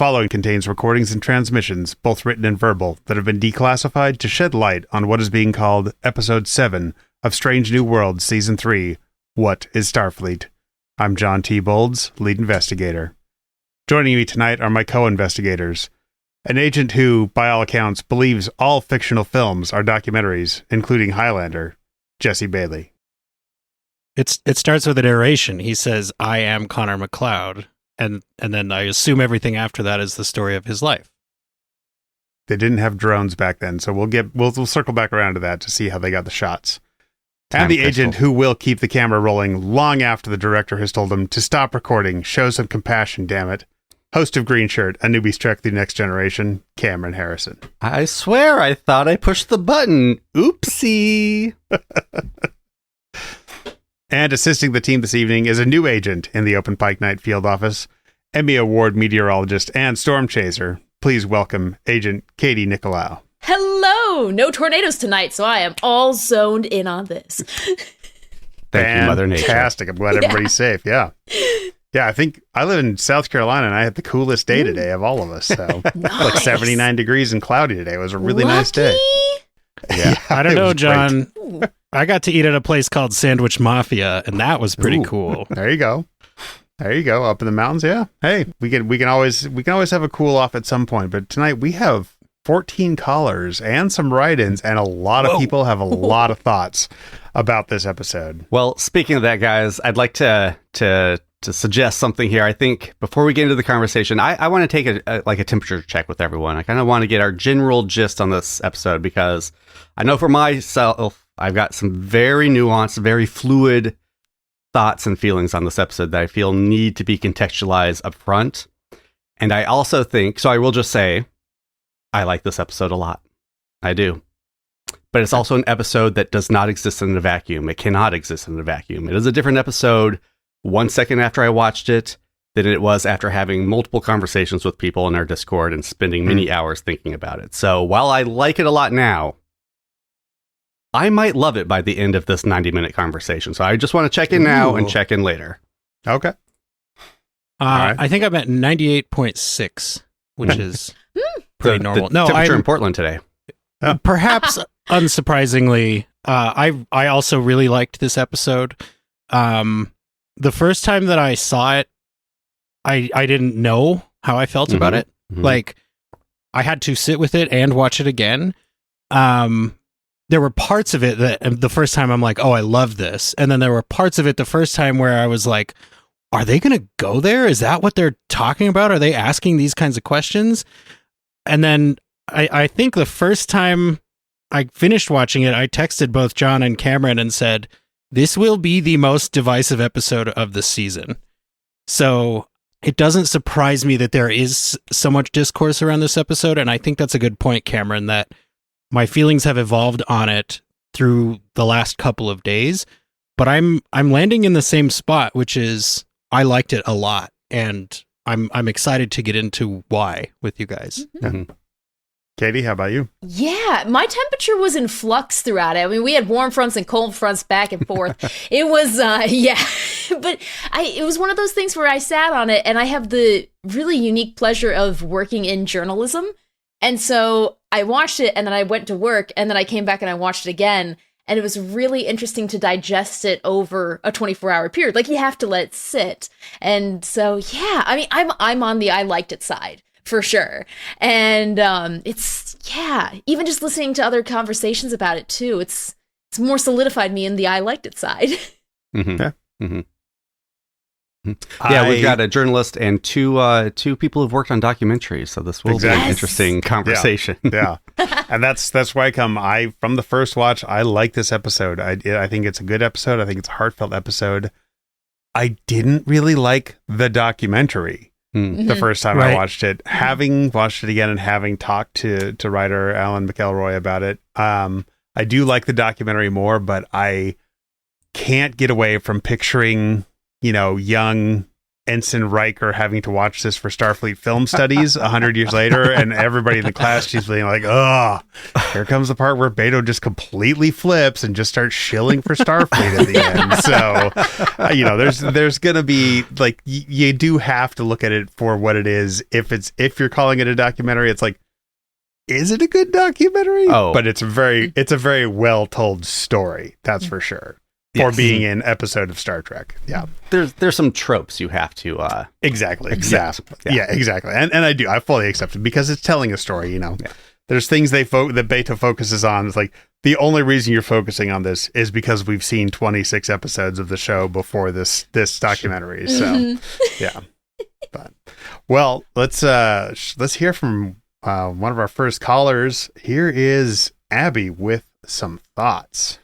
following contains recordings and transmissions, both written and verbal, that have been declassified to shed light on what is being called Episode 7 of Strange New Worlds Season 3, What is Starfleet? I'm John T. Bolds, lead investigator. Joining me tonight are my co-investigators, an agent who, by all accounts, believes all fictional films are documentaries, including Highlander, Jesse Bailey. It starts with a narration. He says, "I am Connor McLeod," and then I assume everything after that is the story of his life. They didn't have drones back then, so we'll circle back around to that to see how they got the shots. And the agent who will keep the camera rolling long after the director has told him to stop recording. Show some compassion, damn it. Host of Green Shirt, A Newbie's Trek Through Next Generation, Cameron Harrison. I swear I thought I pushed the button. Oopsie. And assisting the team this evening is a new agent in the Open Pike Night field office, Emmy Award meteorologist and storm chaser. Please welcome Agent Katie Nicolau. Hello! No tornadoes tonight, so I am all zoned in on this. Thank you, Mother Nature. Fantastic. I'm glad everybody's safe. Yeah. Yeah, I think I live in South Carolina, and I had the coolest day today of all of us. So Nice. Like 79 degrees and cloudy today. It was a really nice day. Yeah, I don't it know, was John. Great. I got to eat at a place called Sandwich Mafia, and that was pretty cool. There you go. There you go. Up in the mountains. Yeah. Hey, we can always have a cool off at some point, but tonight we have 14 callers and some write-ins, and a lot of people have a lot of thoughts about this episode. Well, speaking of that, guys, I'd like to suggest something here. I think before we get into the conversation, I want to take a temperature check with everyone. I kind of want to get our general gist on this episode, because I know for myself, I've got some very nuanced, very fluid thoughts and feelings on this episode that I feel need to be contextualized up front. And I also think, so I will just say, I like this episode a lot. I do. But it's also an episode that does not exist in a vacuum. It cannot exist in a vacuum. It is a different episode 1 second after I watched it than it was after having multiple conversations with people in our Discord and spending many hours thinking about it. So while I like it a lot now, I might love it by the end of this 90-minute conversation. So I just want to check in now and check in later. Okay. Right. I think I'm at 98.6, which is pretty normal. The temperature in Portland today. Perhaps unsurprisingly, I also really liked this episode. The first time that I saw it, I didn't know how I felt about it. Mm-hmm. Like, I had to sit with it and watch it again. There were parts of it that the first time I'm like, oh, I love this. And then there were parts of it the first time where I was like, are they going to go there? Is that what they're talking about? Are they asking these kinds of questions? And then I think the first time I finished watching it, I texted both John and Cameron and said, this will be the most divisive episode of the season. So it doesn't surprise me that there is so much discourse around this episode. And I think that's a good point, Cameron, that my feelings have evolved on it through the last couple of days. But I'm landing in the same spot, which is I liked it a lot. And I'm excited to get into why with you guys. Mm-hmm. Katie, how about you? Yeah, my temperature was in flux throughout it. I mean, we had warm fronts and cold fronts back and forth. It was, but it was one of those things where I sat on it, and I have the really unique pleasure of working in journalism. And so I watched it, and then I went to work, and then I came back and I watched it again. And it was really interesting to digest it over a 24-hour period. Like, you have to let it sit. And so, yeah, I mean, I'm on the I liked it side. For sure. And even just listening to other conversations about it too, it's more solidified me in the I liked it side. Mm-hmm. Yeah. Mm-hmm. Yeah, we've got a journalist and two people who've worked on documentaries, so this will be an interesting conversation. Yeah. And that's why from the first watch, I like this episode. I think it's a good episode. I think it's a heartfelt episode. I didn't really like the documentary. The first time I watched it. Having watched it again and having talked to writer Alan McElroy about it, I do like the documentary more, but I can't get away from picturing, young Ensign Riker having to watch this for Starfleet film studies 100 years later, and everybody in the class, she's being like, oh, here comes the part where Beto just completely flips and just starts shilling for Starfleet at the end. So, there's going to be, like, you do have to look at it for what it is. If you're calling it a documentary, it's like, is it a good documentary? Oh. But it's a very well told story, that's for sure. For being an episode of Star Trek. Yeah. There's some tropes you have to exactly. accept. Yeah, exactly. And I fully accept it because it's telling a story, Yeah. There's things that Beto focuses on. It's like, the only reason you're focusing on this is because we've seen 26 episodes of the show before this documentary. So, yeah. But, well, let's hear from one of our first callers. Here is Abby with some thoughts.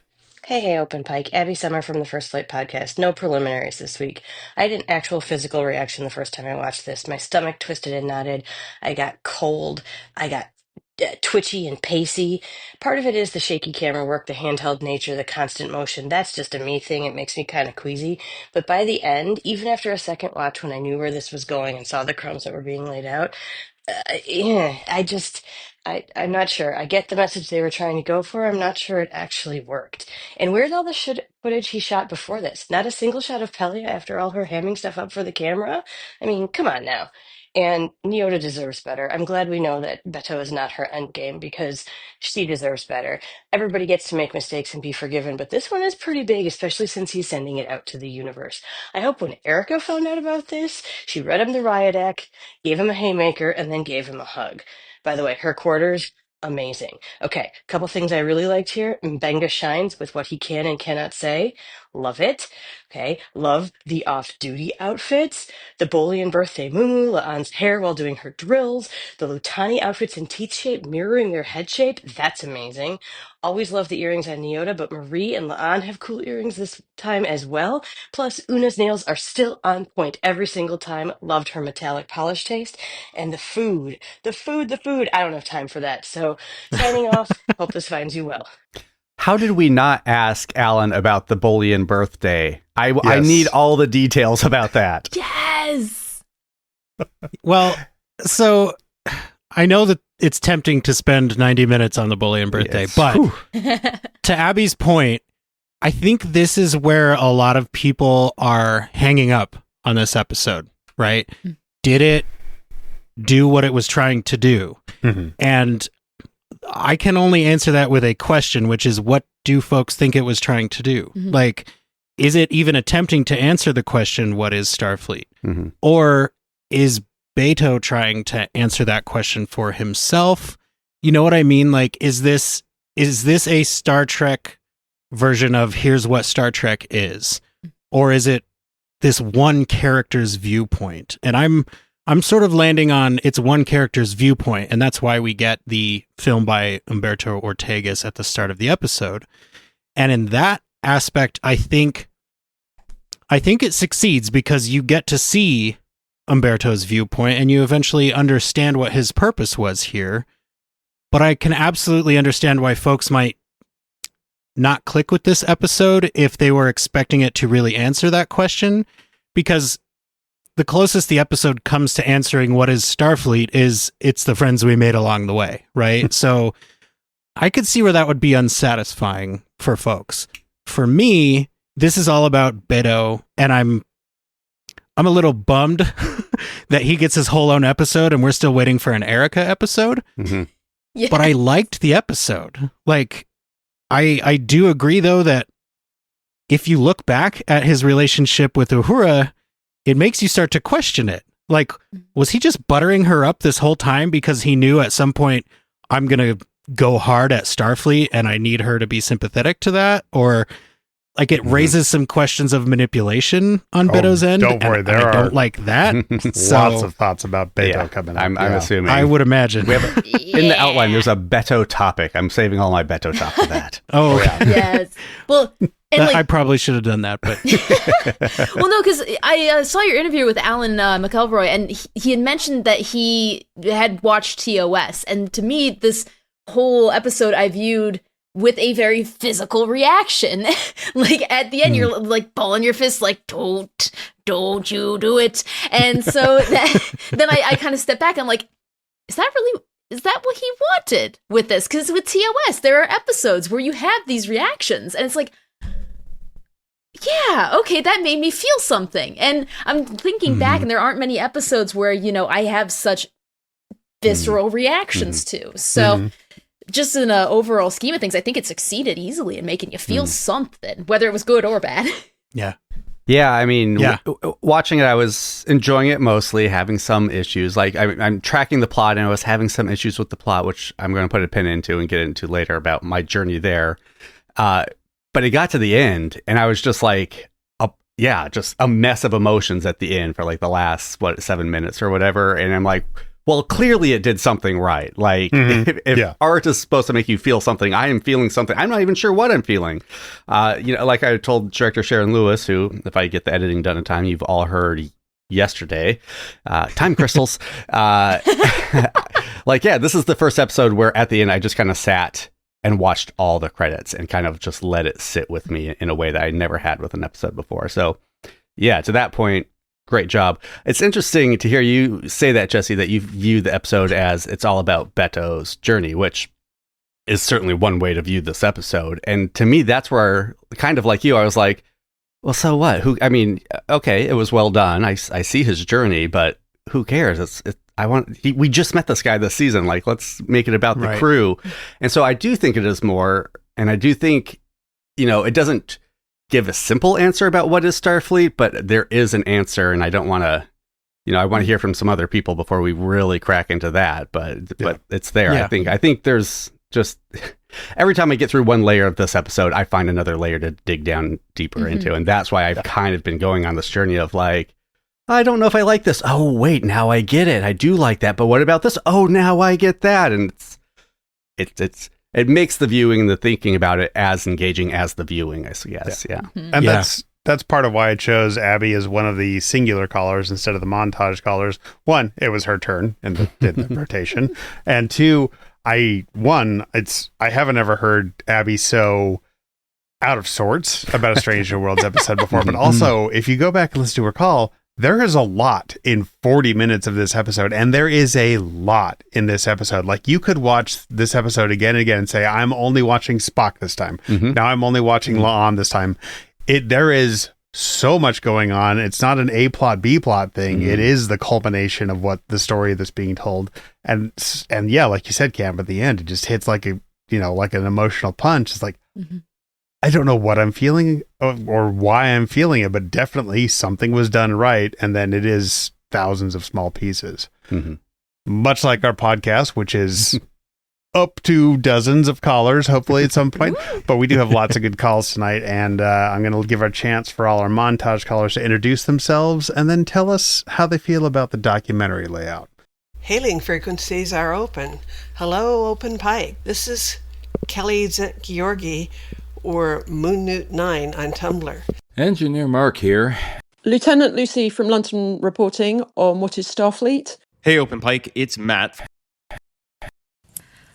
Hey, Open Pike. Abby Summer from the First Flight podcast. No preliminaries this week. I had an actual physical reaction the first time I watched this. My stomach twisted and knotted. I got cold. I got twitchy and pacey. Part of it is the shaky camera work, the handheld nature, the constant motion. That's just a me thing. It makes me kind of queasy. But by the end, even after a second watch when I knew where this was going and saw the crumbs that were being laid out, I'm not sure. I get the message they were trying to go for. I'm not sure it actually worked. And where's all the footage he shot before this? Not a single shot of Pelia after all her hamming stuff up for the camera? I mean, come on now. And Neota deserves better. I'm glad we know that Beto is not her endgame because she deserves better. Everybody gets to make mistakes and be forgiven, but this one is pretty big, especially since he's sending it out to the universe. I hope when Erica found out about this, she read him the riot act, gave him a haymaker, and then gave him a hug. By the way, her quarters, amazing. Okay, a couple things I really liked here. Mbenga shines with what he can and cannot say. Love it. Okay, love the off-duty outfits. The Bolian birthday muumuu, La'an's hair while doing her drills. The Lutani outfits in teeth shape mirroring their head shape. That's amazing. Always love the earrings on Neota, but Marie and La'an have cool earrings this time as well. Plus, Una's nails are still on point every single time. Loved her metallic polish taste. And the food. I don't have time for that. So, signing off. Hope this finds you well. How did we not ask Alan about the Bolian birthday? I Yes. need all the details about that. Yes. Well, so I know that it's tempting to spend 90 minutes on the Bolian birthday, Yes. but Whew. to Abby's point, I think this is where a lot of people are hanging up on this episode, right? Did it do what it was trying to do? Mm-hmm. And I can only answer that with a question, which is, what do folks think it was trying to do? Mhm. Like, is it even attempting to answer the question, what is Starfleet? Mm-hmm. Or is Beto trying to answer that question for himself? You know what I mean? Like, is this a Star Trek version of here's what Star Trek is? Or is it this one character's viewpoint? And I'm sort of landing on it's one character's viewpoint, and that's why we get the film by Humberto Ortegas at the start of the episode. And in that aspect, I think it succeeds because you get to see Humberto's viewpoint and you eventually understand what his purpose was here. But I can absolutely understand why folks might not click with this episode if they were expecting it to really answer that question, because the closest the episode comes to answering what is Starfleet is it's the friends we made along the way, right? So I could see where that would be unsatisfying for folks. For me, this is all about Beto, and I'm a little bummed that he gets his whole own episode and we're still waiting for an Erica episode. Mm-hmm. Yeah. But I liked the episode. Like, I do agree, though, that if you look back at his relationship with Uhura, it makes you start to question it. Like, was he just buttering her up this whole time because he knew at some point I'm going to go hard at Starfleet and I need her to be sympathetic to that? Or, like, it raises some questions of manipulation on Beto's end. Don't worry, and there I are don't like that. So, lots of thoughts about Beto Yeah, coming up. I'm Yeah. assuming. I would imagine. We have in the outline, there's a Beto topic. I'm saving all my Beto talk for that. Oh, yeah. Yes. Well, and I like, probably should have done that, but well, no, because I saw your interview with Alan McElroy, and he had mentioned that he had watched TOS, and to me, this whole episode I viewed with a very physical reaction. Like, at the end, you're like balling your fists, like, don't don't you do it. And so then I kind of step back. I'm like, is that what he wanted with this? Because with TOS, there are episodes where you have these reactions, and it's like, yeah, okay, that made me feel something. And I'm thinking back, and there aren't many episodes where, I have such visceral reactions to. So just in an overall scheme of things, I think it succeeded easily in making you feel something, whether it was good or bad. Yeah. Yeah, I mean, watching it, I was enjoying it mostly, having some issues. Like, I'm tracking the plot, and I was having some issues with the plot, which I'm going to put a pin into and get into later about my journey there. But it got to the end, and I was just like, just a mess of emotions at the end for like the last, 7 minutes or whatever. And I'm like, well, clearly it did something right. Like, if art is supposed to make you feel something, I am feeling something. I'm not even sure what I'm feeling. Like I told director Sharon Lewis, who, if I get the editing done in time, you've all heard yesterday, time crystals. This is the first episode where at the end I just kind of sat and watched all the credits and kind of just let it sit with me in a way that I never had with an episode before. So, yeah, to that point, great job. It's interesting to hear you say that, Jesse, that you view the episode as it's all about Beto's journey, which is certainly one way to view this episode. And to me, that's where, kind of like you, I was like, well, so what? Okay, it was well done. I see his journey, but who cares? We just met this guy this season. Like, let's make it about the crew. And so I do think it is more, and I do think, it doesn't give a simple answer about what is Starfleet, but there is an answer, and I don't want to, I want to hear from some other people before we really crack into that, but it's there. Yeah. I think there's just, every time I get through one layer of this episode, I find another layer to dig down deeper into, and that's why I've kind of been going on this journey of like, I don't know if I like this. Oh, wait, now I get it. I do like that, but what about this? Oh, now I get that. And it makes the viewing and the thinking about it as engaging as the viewing, I guess. Yeah. And that's part of why I chose Abby as one of the singular callers instead of the montage callers. One, it was her turn in the rotation. And two, I haven't ever heard Abby so out of sorts about a Strange New Worlds episode before. But also, if you go back and listen to her call, there is a lot in 40 minutes of this episode, and there is a lot in this episode. Like, you could watch this episode again and again and say, I'm only watching Spock this time. Now I'm only watching La'an this time. There is so much going on. It's not an A plot, B plot thing. It is the culmination of what the story that's being told. And yeah, like you said, Cam, at the end, it just hits like like an emotional punch. It's like, I don't know what I'm feeling or why I'm feeling it, but definitely something was done right. And then it is thousands of small pieces. Much like our podcast, which is up to dozens of callers, hopefully at some point. But we do have lots of good calls tonight. And I'm going to give our chance for all our montage callers to introduce themselves and then tell us how they feel about the documentary layout. Hailing frequencies are open. Hello, Open Pike. This is Kelly Georgi, or MoonNewt9 on Tumblr. Engineer Mark here. Lieutenant Lucy from London reporting on what is Starfleet. Hey Open Pike, it's Matt.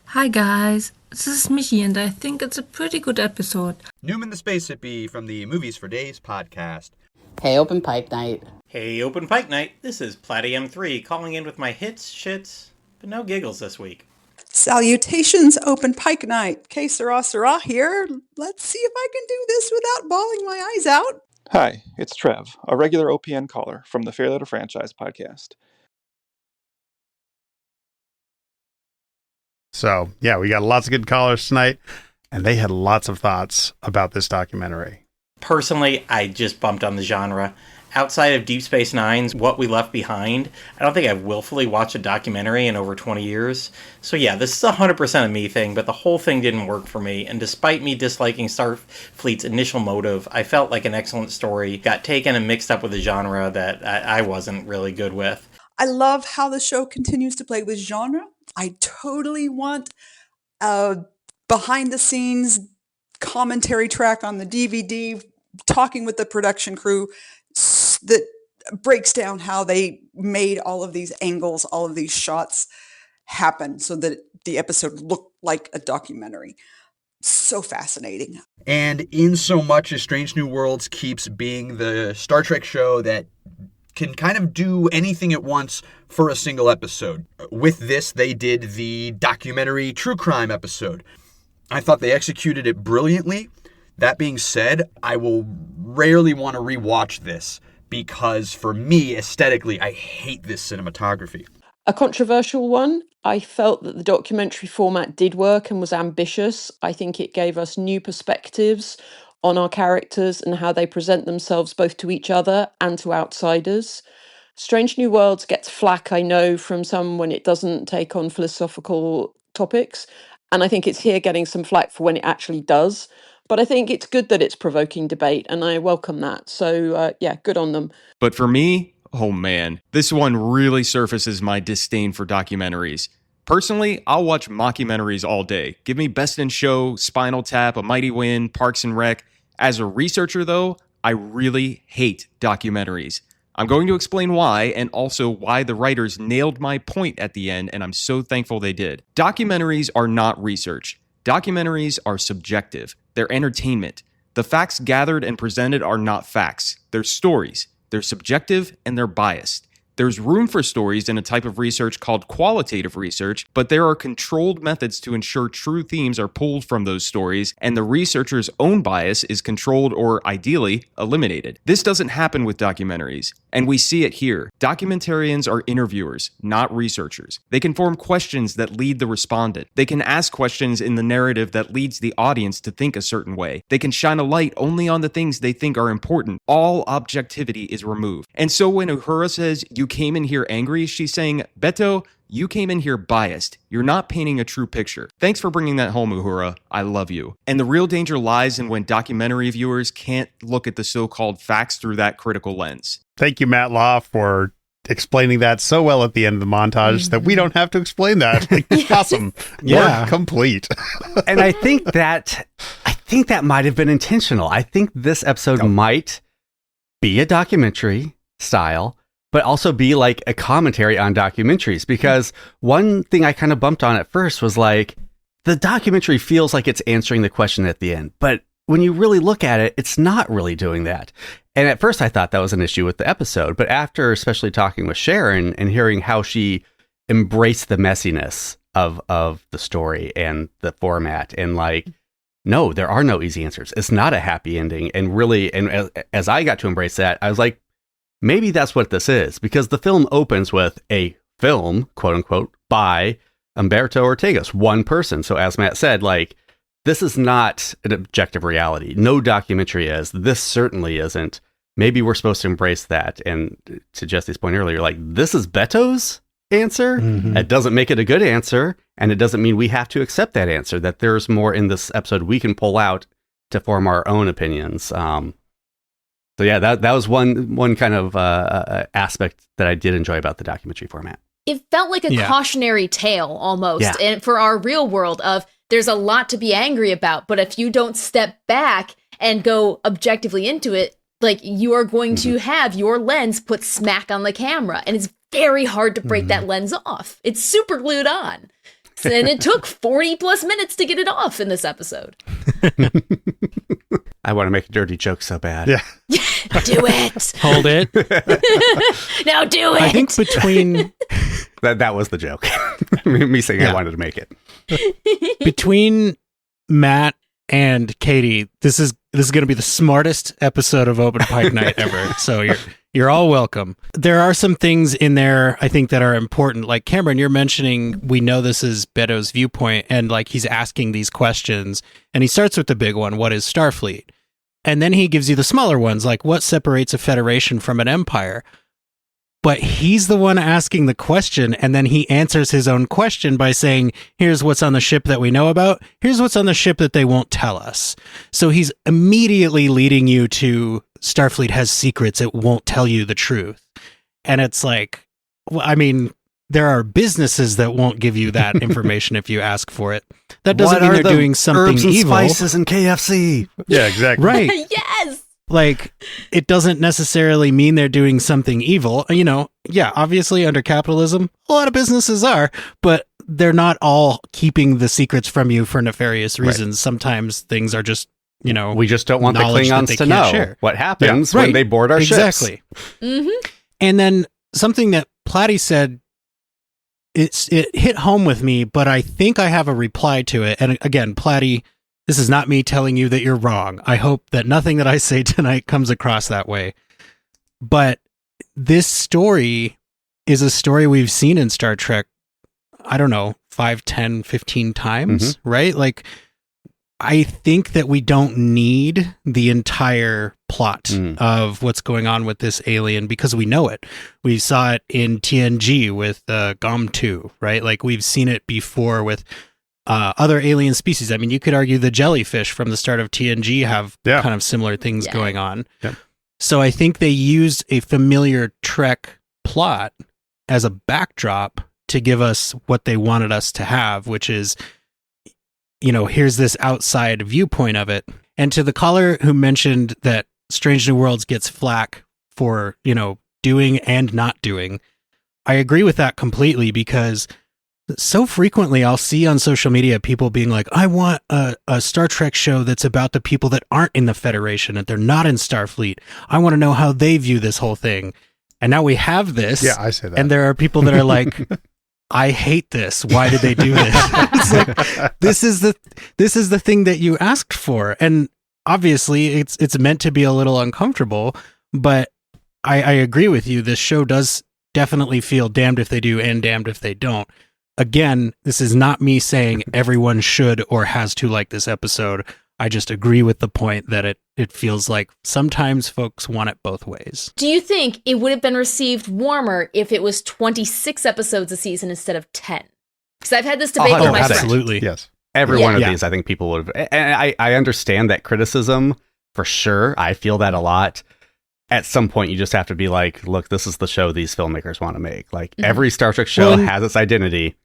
Hi guys, this is Michi and I think it's a pretty good episode. Newman the Space Hippie from the Movies for Days podcast. Hey Open Pike Night. Hey Open Pike Night, this is Platy-M3 calling in with my hits, shits, but no giggles this week. Salutations, Open Pike Night. Que sera, sera here. Let's see if I can do this without bawling my eyes out. Hi, it's Trev, a regular OPN caller from the Fair Little Franchise podcast. So, yeah, we got lots of good callers tonight, and they had lots of thoughts about this documentary. Personally, I just bumped on the genre. Outside of Deep Space Nine's What We Left Behind, I don't think I've willfully watched a documentary in over 20 years. So yeah, this is 100% a me thing, but the whole thing didn't work for me, and despite me disliking Starfleet's initial motive, I felt like an excellent story got taken and mixed up with a genre that I wasn't really good with. I love how the show continues to play with genre. I totally want a behind-the-scenes commentary track on the DVD, talking with the production crew, that breaks down how they made all of these angles, all of these shots happen so that the episode looked like a documentary. so fascinating. And in so much as Strange New Worlds keeps being the Star Trek show that can kind of do anything at once for a single episode. With this, they did the documentary true crime episode. I thought they executed it brilliantly. That being said, I will rarely want to rewatch this because for me, aesthetically, I hate this cinematography. A controversial one. I felt that the documentary format did work and was ambitious. I think it gave us new perspectives on our characters and how they present themselves both to each other and to outsiders. Strange New Worlds gets flack, I know, from some when it doesn't take on philosophical topics. And I think it's here getting some flack for when it actually does. But I think it's good that it's provoking debate, and I welcome that. So, yeah, good on them. But for me, oh man, this one really surfaces my disdain for documentaries. Personally, I'll watch mockumentaries all day. Give me Best in Show, Spinal Tap, A Mighty Wind, Parks and Rec. As a researcher, though, I really hate documentaries. I'm going to explain why, and also why the writers nailed my point at the end, and I'm so thankful they did. Documentaries are not research. Documentaries are subjective. They're entertainment. The facts gathered and presented are not facts. They're stories. They're subjective and they're biased. There's room for stories in a type of research called qualitative research, but there are controlled methods to ensure true themes are pulled from those stories, and the researcher's own bias is controlled or, ideally, eliminated. This doesn't happen with documentaries, and we see it here. Documentarians are interviewers, not researchers. They can form questions that lead the respondent. They can ask questions in the narrative that leads the audience to think a certain way. They can shine a light only on the things they think are important. All objectivity is removed. And so when Uhura says, "You came in here angry," she's saying, "Beto, you came in here biased. You're not painting a true picture." Thanks for bringing that home, Uhura. I love you. And the real danger lies in when documentary viewers can't look at the so-called facts through that critical lens. Thank you, Matt Law, for explaining that so well at the end of the montage that we don't have to explain that. Like, awesome. Yeah. Work complete. And I think that might have been intentional. I think this episode might be a documentary style, but also be like a commentary on documentaries, because one thing I kind of bumped on at first was like, the documentary feels like it's answering the question at the end, but when you really look at it, it's not really doing that. And at first I thought that was an issue with the episode, but after especially talking with Sharon and hearing how she embraced the messiness of the story and the format, and like, no, there are no easy answers. It's not a happy ending. And really, and as I got to embrace that, I was like, maybe that's what this is, because the film opens with a film, quote unquote, by Humberto Ortegas, one person. So as Matt said, like, this is not an objective reality. No documentary is. This certainly isn't. Maybe we're supposed to embrace that. And to Jesse's point earlier, like, this is Beto's answer. It doesn't make it a good answer. And it doesn't mean we have to accept that answer, that there's more in this episode we can pull out to form our own opinions. So yeah, that was one kind of aspect that I did enjoy about the documentary format. It felt like a cautionary tale almost, and for our real world of, there's a lot to be angry about, but if you don't step back and go objectively into it, like, you are going to have your lens put smack on the camera, and it's very hard to break that lens off. It's super glued on. And it took 40 plus minutes to get it off in this episode. I want to make a dirty joke so bad. Yeah. Do it. Hold it. Now do it. I think between... that was the joke. Me saying I wanted to make it. Between Matt and Katie, this is going to be the smartest episode of Open Pike Night ever. So you're all welcome. There are some things in there, I think, that are important. Like, Cameron, you're mentioning, we know this is Beto's viewpoint, and like, he's asking these questions, and he starts with the big one: what is Starfleet? And then he gives you the smaller ones, like, what separates a federation from an empire? But he's the one asking the question, and then he answers his own question by saying, here's what's on the ship that we know about, here's what's on the ship that they won't tell us. So he's immediately leading you to, Starfleet has secrets, it won't tell you the truth. And it's like, well, I mean, there are businesses that won't give you that information if you ask for it. That doesn't mean they're doing something herbs and evil. Spices and KFC. Yeah, exactly. Right. Yes. Like, it doesn't necessarily mean they're doing something evil. You know, yeah, obviously under capitalism, a lot of businesses are, but they're not all keeping the secrets from you for nefarious reasons. Right. Sometimes things are just, we just don't want the Klingons to know what happens when they board our ships. Exactly. And then something that Platty said, it hit home with me, but I think I have a reply to it. And again, Platty, this is not me telling you that you're wrong. I hope that nothing that I say tonight comes across that way. But this story is a story we've seen in Star Trek, I don't know, 5, 10, 15 times, right? Like, I think that we don't need the entire plot of what's going on with this alien because we know it. We saw it in TNG with GOM2, right? Like, we've seen it before with other alien species. I mean, you could argue the jellyfish from the start of TNG have kind of similar things going on. Yeah. So I think they used a familiar Trek plot as a backdrop to give us what they wanted us to have, which is, here's this outside viewpoint of it. And to the caller who mentioned that Strange New Worlds gets flack for, doing and not doing, I agree with that completely, because so frequently I'll see on social media people being like, I want a Star Trek show that's about the people that aren't in the Federation and they're not in Starfleet. I want to know how they view this whole thing. And now we have this. Yeah, I say that. And there are people that are like, I hate this. Why did they do this? It's like, this is the thing that you asked for. And obviously it's meant to be a little uncomfortable, but I agree with you. This show does definitely feel damned if they do and damned if they don't. Again, this is not me saying everyone should or has to like this episode. I just agree with the point that it feels like sometimes folks want it both ways. Do you think it would have been received warmer if it was 26 episodes a season instead of 10? Because I've had this debate with my friends. Absolutely. Yes. Every one of these, I think people would have. And I understand that criticism for sure. I feel that a lot. At some point, you just have to be like, look, this is the show these filmmakers want to make. Like, every Star Trek show has its identity.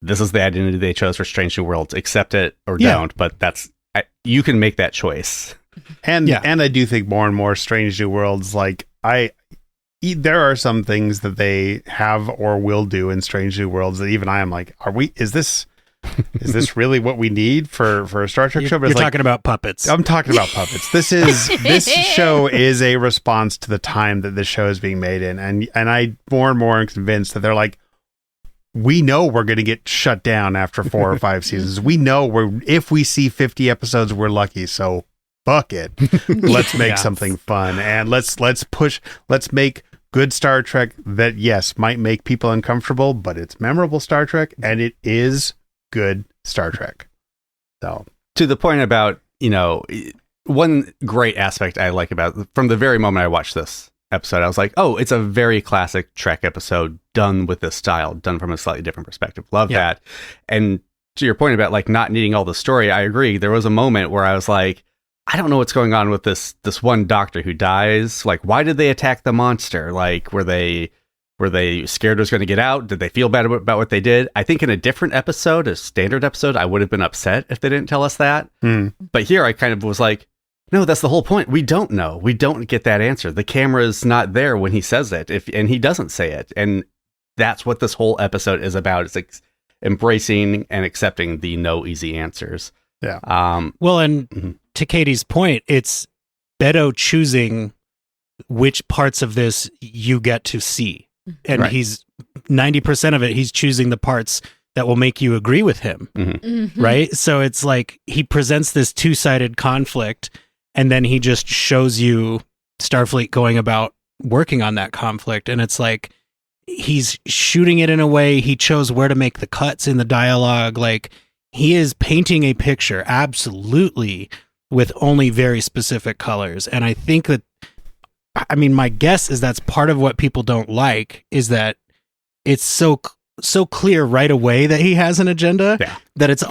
This is the identity they chose for Strange New Worlds. Accept it or don't, but you can make that choice. And I do think more and more Strange New Worlds, like, there are some things that they have or will do in Strange New Worlds that even I am like, is this really what we need for a Star Trek show? But you're talking about puppets. I'm talking about puppets. This show is a response to the time that this show is being made in. And I more and more am convinced that they're like, we know we're going to get shut down after 4 or 5 seasons. We know if we see 50 episodes, we're lucky. So fuck it. Let's make something fun. And let's make good Star Trek that, yes, might make people uncomfortable, but it's memorable Star Trek and it is good Star Trek. So to the point about, one great aspect I like about from the very moment I watched this episode, I was like, oh, it's a very classic Trek episode done with this style, done from a slightly different perspective. Love that. And to your point about like not needing all the story, I agree. There was a moment where I was like, I don't know what's going on with this one doctor who dies. Like, why did they attack the monster? Like, were they scared it was going to get out? Did they feel bad about what they did? I think in a different episode, a standard episode, I would have been upset if they didn't tell us that. But here I kind of was like, no, that's the whole point. We don't know. We don't get that answer. The camera's not there when he says it, and he doesn't say it. And that's what this whole episode is about. It's like embracing and accepting the no easy answers. Yeah. To Katie's point, it's Beto choosing which parts of this you get to see. And he's 90% of it, he's choosing the parts that will make you agree with him. Right? So it's like he presents this two-sided conflict, and then he just shows you Starfleet going about working on that conflict. And it's like he's shooting it in a way, he chose where to make the cuts in the dialogue. Like, he is painting a picture, absolutely, with only very specific colors. And I think that, my guess is that's part of what people don't like, is that it's so clear right away that he has an agenda that it's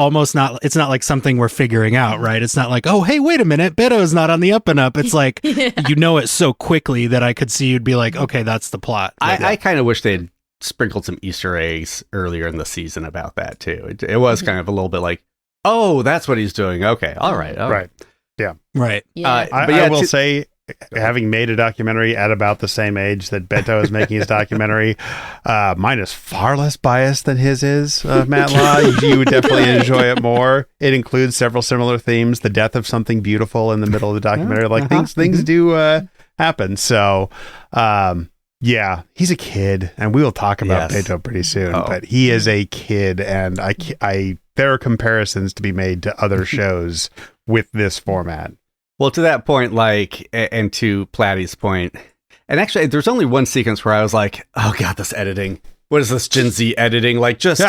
not like something we're figuring out, right? It's not like, oh, hey, wait a minute, Beto's not on the up and up. It's like, it so quickly that I could see you'd be like, okay, that's the plot. I kind of wish they'd sprinkled some Easter eggs earlier in the season about that too. It was kind of a little bit like, oh, that's what he's doing. Okay. All right. Right. Yeah. Right. Yeah. I will say, having made a documentary at about the same age that Beto is making his documentary, mine is far less biased than his is, Matt Law. You would definitely enjoy it more. It includes several similar themes, the death of something beautiful in the middle of the documentary. Like things do happen. So, yeah, he's a kid, and we will talk about Beto pretty soon, but he is a kid, and there are comparisons to be made to other shows with this format. Well, to that point, like, and to Platty's point, and actually, there's only one sequence where I was like, oh God, this editing. What is this Gen Z editing? Like, just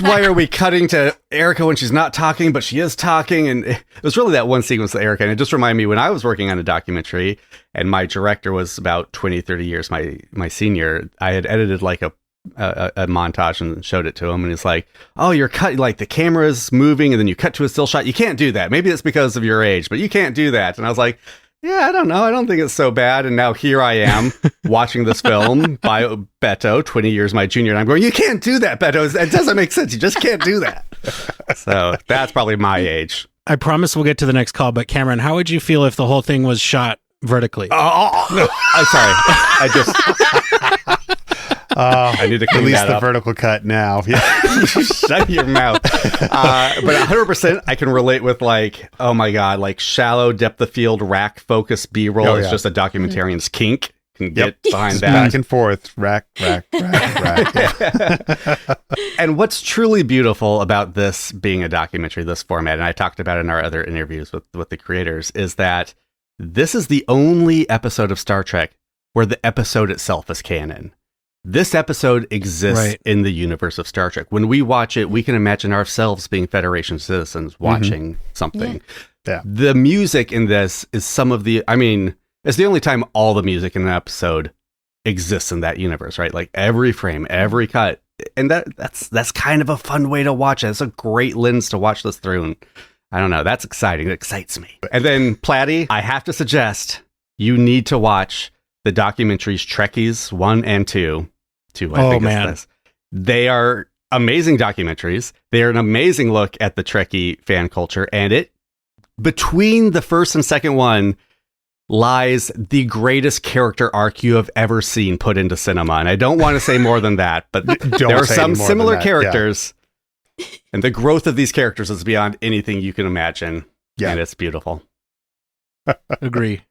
why are we cutting to Erica when she's not talking, but she is talking? And it was really that one sequence with Erica. And it just reminded me when I was working on a documentary and my director was about 20, 30 years my senior, I had edited like a montage and showed it to him. And he's like, oh, you're cutting, like the camera's moving and then you cut to a still shot. You can't do that. Maybe it's because of your age, but you can't do that. And I was like, yeah, I don't know. I don't think it's so bad. And now here I am watching this film by Beto, 20 years my junior. And I'm going, you can't do that, Beto. It doesn't make sense. You just can't do that. So that's probably my age. I promise we'll get to the next call. But Cameron, how would you feel if the whole thing was shot vertically? No, I'm sorry. I need to clean release that the up. vertical cut now. Shut your mouth. But 100% I can relate with like, oh my God, like shallow depth of field rack focus B-roll is just a documentarian's kink. Can get behind that. Back and forth, rack. Yeah. And what's truly beautiful about this being a documentary, this format, and I talked about it in our other interviews with the creators, is that this is the only episode of Star Trek where the episode itself is canon. This episode exists in the universe of Star Trek. When we watch it, we can imagine ourselves being Federation citizens watching something. Yeah. The music in this is it's the only time all the music in an episode exists in that universe, right? Like every frame, every cut. And that's kind of a fun way to watch it. It's a great lens to watch this through. And I don't know, that's exciting. It excites me. And then Platty, I have to suggest you need to watch the documentaries Trekkies 1 and 2. They are amazing documentaries. They are an amazing look at the Trekkie fan culture, and between the first and second one lies the greatest character arc you have ever seen put into cinema. And I don't want to say more than that, but there are some similar characters, and the growth of these characters is beyond anything you can imagine. Yeah, and it's beautiful. Agree.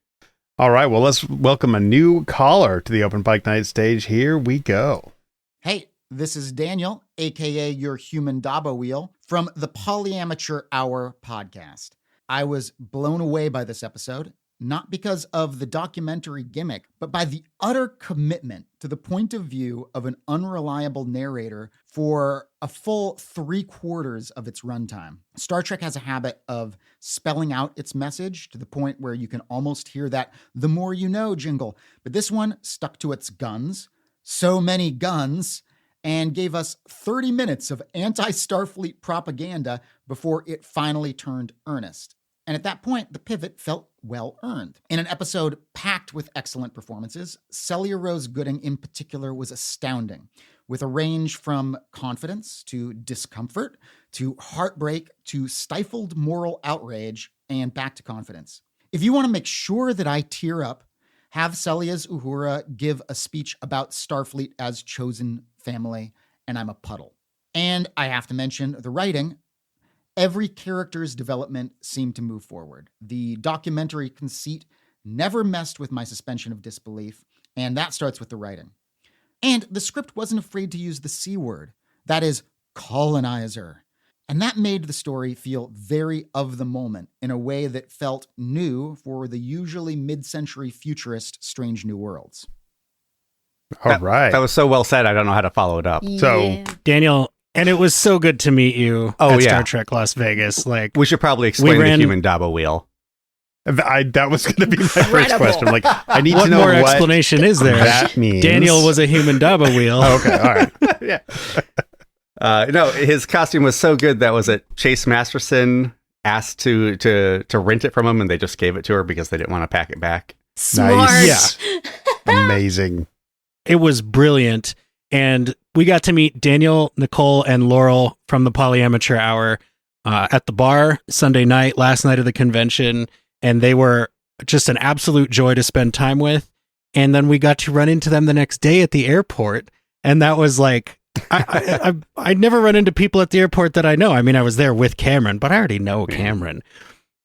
All right, well, let's welcome a new caller to the Open Pike Night stage. Here we go. Hey, this is Daniel, a.k.a. your human Dabo wheel, from the Polyamateur Hour podcast. I was blown away by this episode, not because of the documentary gimmick, but by the utter commitment to the point of view of an unreliable narrator for a full 3/4 of its runtime. Star Trek has a habit of spelling out its message to the point where you can almost hear that "the more you know" jingle, but this one stuck to its guns, so many guns, and gave us 30 minutes of anti-Starfleet propaganda before it finally turned earnest. And at that point, the pivot felt well-earned. In an episode packed with excellent performances, Celia Rose Gooding in particular was astounding, with a range from confidence to discomfort to heartbreak to stifled moral outrage and back to confidence. If you want to make sure that I tear up, have Celia's Uhura give a speech about Starfleet as chosen family, and I'm a puddle. And I have to mention the writing. Every character's development seemed to move forward. The documentary conceit never messed with my suspension of disbelief, and that starts with the writing. And the script wasn't afraid to use the C word, that is, colonizer. And that made the story feel very of the moment in a way that felt new for the usually mid-century futurist Strange New Worlds. All right. That was so well said, I don't know how to follow it up. Yeah. So, Daniel, and it was so good to meet you at Star Trek Las Vegas. Like, we should probably explain the human Dabo wheel. That was going to be my first question. Like, I need to know what more what explanation is there. That means Daniel was a human Dabo wheel. Oh, okay, all right. Yeah. No, his costume was so good that was it Chase Masterson asked to rent it from him, and they just gave it to her because they didn't want to pack it back. Smart. Nice. Yeah. Amazing. It was brilliant. And we got to meet Daniel, Nicole, and Laurel from the Polyamateur Hour at the bar Sunday night, last night of the convention. And they were just an absolute joy to spend time with. And then we got to run into them the next day at the airport. And that was like, I'd never run into people at the airport that I know. I mean, I was there with Cameron, but I already know Cameron.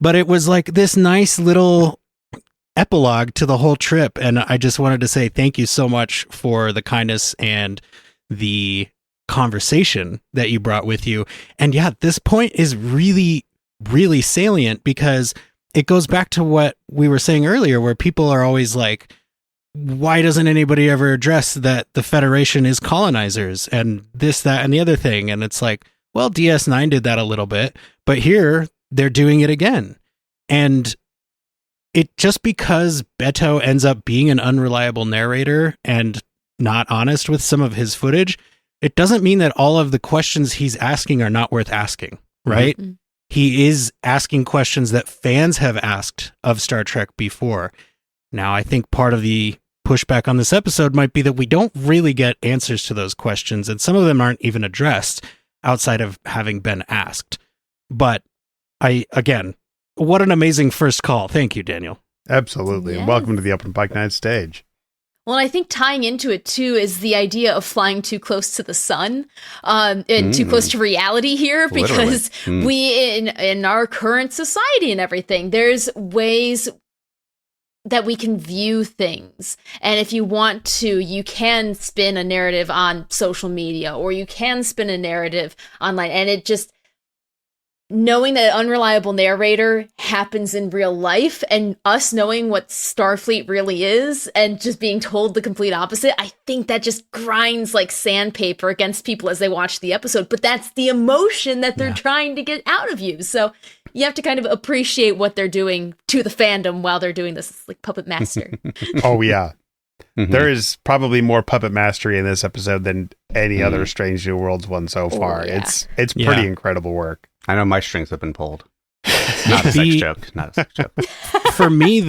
But it was like this nice little epilogue to the whole trip. And I just wanted to say thank you so much for the kindness and the conversation that you brought with you. And yeah, this point is really, really salient because it goes back to what we were saying earlier, where people are always like, why doesn't anybody ever address that the Federation is colonizers and this, that, and the other thing? And it's like, well, DS9 did that a little bit, but here they're doing it again. And it just because Beto ends up being an unreliable narrator and not honest with some of his footage, it doesn't mean that all of the questions he's asking are not worth asking, right? Mm-hmm. He is asking questions that fans have asked of Star Trek before. Now, I think part of the pushback on this episode might be that we don't really get answers to those questions, and some of them aren't even addressed outside of having been asked. But again, what an amazing first call. Thank you, Daniel. Absolutely. Yes. And welcome to the Open Pike Night stage. Well, I think tying into it, too, is the idea of flying too close to the sun and too close to reality here, because we, in our current society and everything, there's ways that we can view things. And if you want to, you can spin a narrative on social media, or you can spin a narrative online. And it just, knowing that an unreliable narrator happens in real life, and us knowing what Starfleet really is and just being told the complete opposite, I think that just grinds like sandpaper against people as they watch the episode. But that's the emotion that they're trying to get out of you. So you have to kind of appreciate what they're doing to the fandom while they're doing this. It's like puppet master. Oh, yeah. Mm-hmm. There is probably more puppet mastery in this episode than any other Strange New Worlds one so far. Yeah. It's pretty incredible work. I know my strings have been pulled. Not a sex joke. Not a sex joke. For me,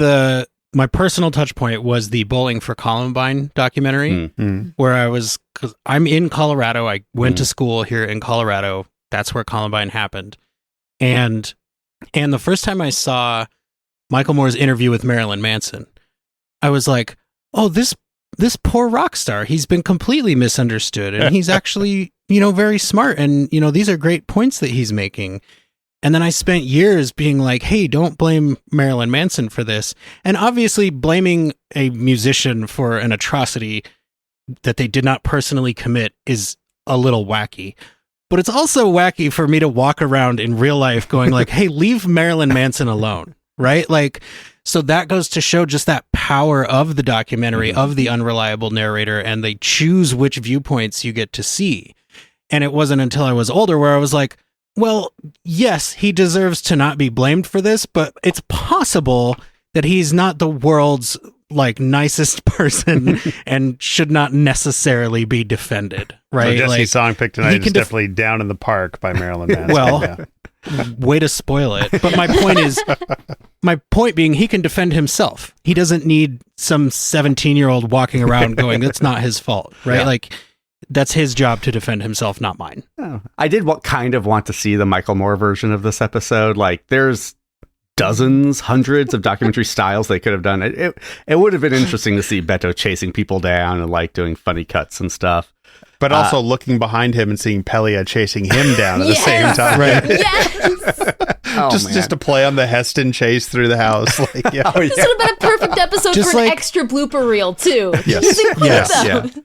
my personal touch point was the Bowling for Columbine documentary, where cause I'm in Colorado. I went to school here in Colorado. That's where Columbine happened. And the first time I saw Michael Moore's interview with Marilyn Manson, I was like, oh, this poor rock star, he's been completely misunderstood, and he's actually, very smart, and, these are great points that he's making. And then I spent years being like, hey, don't blame Marilyn Manson for this. And obviously blaming a musician for an atrocity that they did not personally commit is a little wacky. But it's also wacky for me to walk around in real life going like, hey, leave Marilyn Manson alone, right? Like, so that goes to show just that power of the documentary, of the unreliable narrator, and they choose which viewpoints you get to see. And it wasn't until I was older where I was like, well, yes, he deserves to not be blamed for this, but it's possible that he's not the world's nicest person and should not necessarily be be right? So Jesse's song pick tonight is definitely Down in the Park by Marilyn Manson. Well, way to spoil it. But my point being, he can defend himself. He doesn't need some 17-year-old walking around going, that's not his fault, right? Yeah. Like, that's his job to defend himself, not mine. Oh. I did kind of want to see the Michael Moore version of this episode. Like, there's dozens, hundreds of documentary styles they could have done. It would have been interesting to see Beto chasing people down and doing funny cuts and stuff. But also looking behind him and seeing Pelia chasing him down at the same time. Right. Yes. Just to play on the Heston chase through the house. This would have been a perfect episode for an extra blooper reel too. Yes. Yes.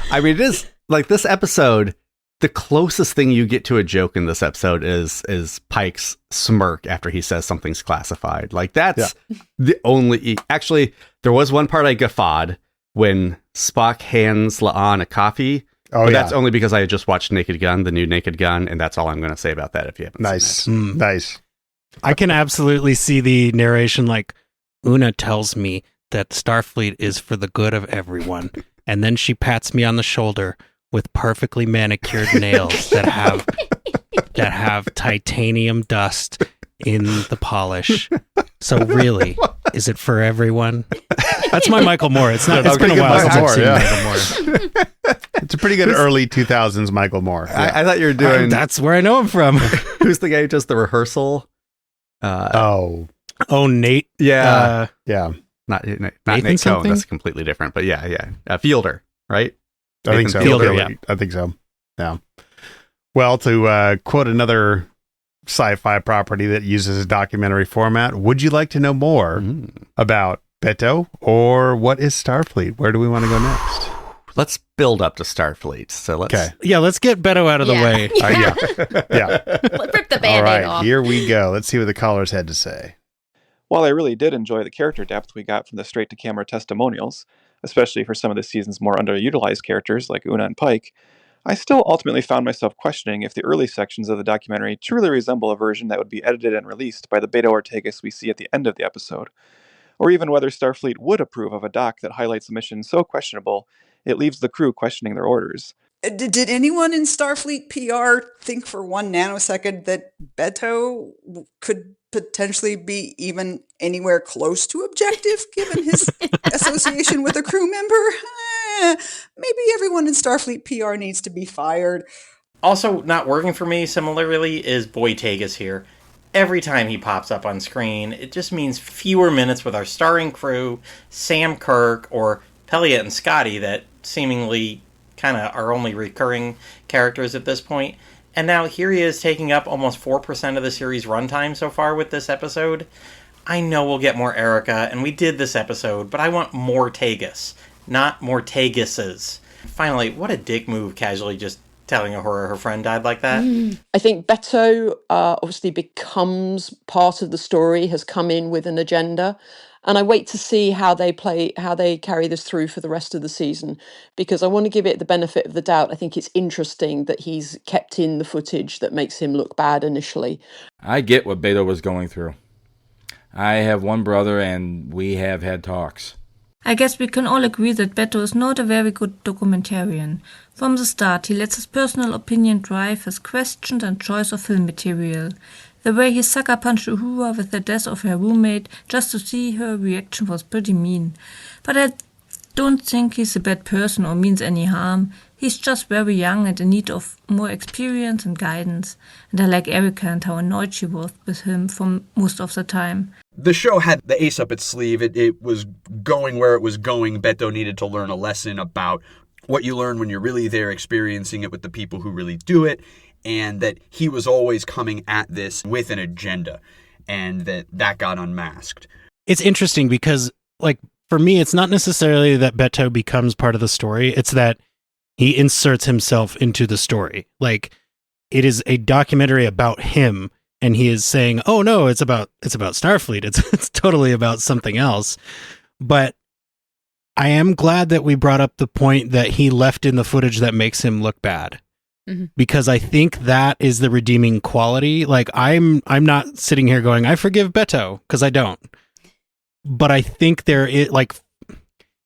I mean, it is this episode. The closest thing you get to a joke in this episode is Pike's smirk after he says something's classified. That's the only. Actually, there was one part I guffawed when Spock hands La'an a coffee. But that's only because I had just watched Naked Gun, the new Naked Gun, and that's all I'm going to say about that if you haven't seen it. Nice. I can absolutely see the narration Una tells me that Starfleet is for the good of everyone, and then she pats me on the shoulder with perfectly manicured nails that have titanium dust in the polish. So really, is it for everyone? That's my Michael Moore. It's been a while since I've seen Michael Moore. It's a pretty good early 2000s Michael Moore. Yeah. I thought you were doing... That's where I know him from. Who's the guy who does the rehearsal? Oh, Nate. Yeah. Yeah. Not Nathan Nate Cohn. something? That's completely different. But yeah. Fielder, right? I think Nathan so. Fielder, yeah. I think so. Yeah. Well, to quote another sci-fi property that uses a documentary format, would you like to know more about Beto or what is Starfleet? Where do we want to go next? Let's build up to Starfleet. So let's. Okay. Yeah, let's get Beto out of the way. Yeah. Rip the All Band-Aid right, off. here we go. Let's see what the callers had to say. While I really did enjoy the character depth we got from the straight-to-camera testimonials, especially for some of the season's more underutilized characters like Una and Pike, I still ultimately found myself questioning if the early sections of the documentary truly resemble a version that would be edited and released by the Beto Ortegas we see at the end of the episode, or even whether Starfleet would approve of a doc that highlights a mission so questionable it leaves the crew questioning their orders. Did anyone in Starfleet PR think for 1 nanosecond that Beto could potentially be even anywhere close to objective, given his association with a crew member? Maybe everyone in Starfleet PR needs to be fired. Also, not working for me, similarly, is Boytegas here. Every time he pops up on screen, it just means fewer minutes with our starring crew, Sam Kirk, or Pelia and Scotty, that seemingly kind of are only recurring characters at this point. And now here he is taking up almost 4% of the series runtime so far with this episode. I know we'll get more Erica, and we did this episode, but I want more Tegas, not more Tegases. Finally, what a dick move casually just telling her friend died like that. I think Beto obviously becomes part of the story, has come in with an agenda, and I wait to see how they carry this through for the rest of the season, because I want to give it the benefit of the doubt. I think it's interesting that he's kept in the footage that makes him look bad initially. I get what Beto was going through. I have one brother, and we have had talks. I guess we can all agree that Beto is not a very good documentarian. From the start, he lets his personal opinion drive his questions and choice of film material. The way he sucker punched Uhura with the death of her roommate just to see her reaction was pretty mean. But I don't think he's a bad person or means any harm. He's just very young and in need of more experience and guidance. And I like Erica and how annoyed she was with him for most of the time. The show had the ace up its sleeve. It was going where it was going. Beto needed to learn a lesson about what you learn when you're really there experiencing it with the people who really do it, and that he was always coming at this with an agenda, and that got unmasked. It's interesting because, like, for me, it's not necessarily that Beto becomes part of the story. It's that he inserts himself into the story. Like, it is a documentary about him, and he is saying, "Oh no, it's about Starfleet. It's totally about something else." But I am glad that we brought up the point that he left in the footage that makes him look bad. Because I think that is the redeeming quality. Like, I'm not sitting here going, I forgive Beto, because I don't. But I think there is, like,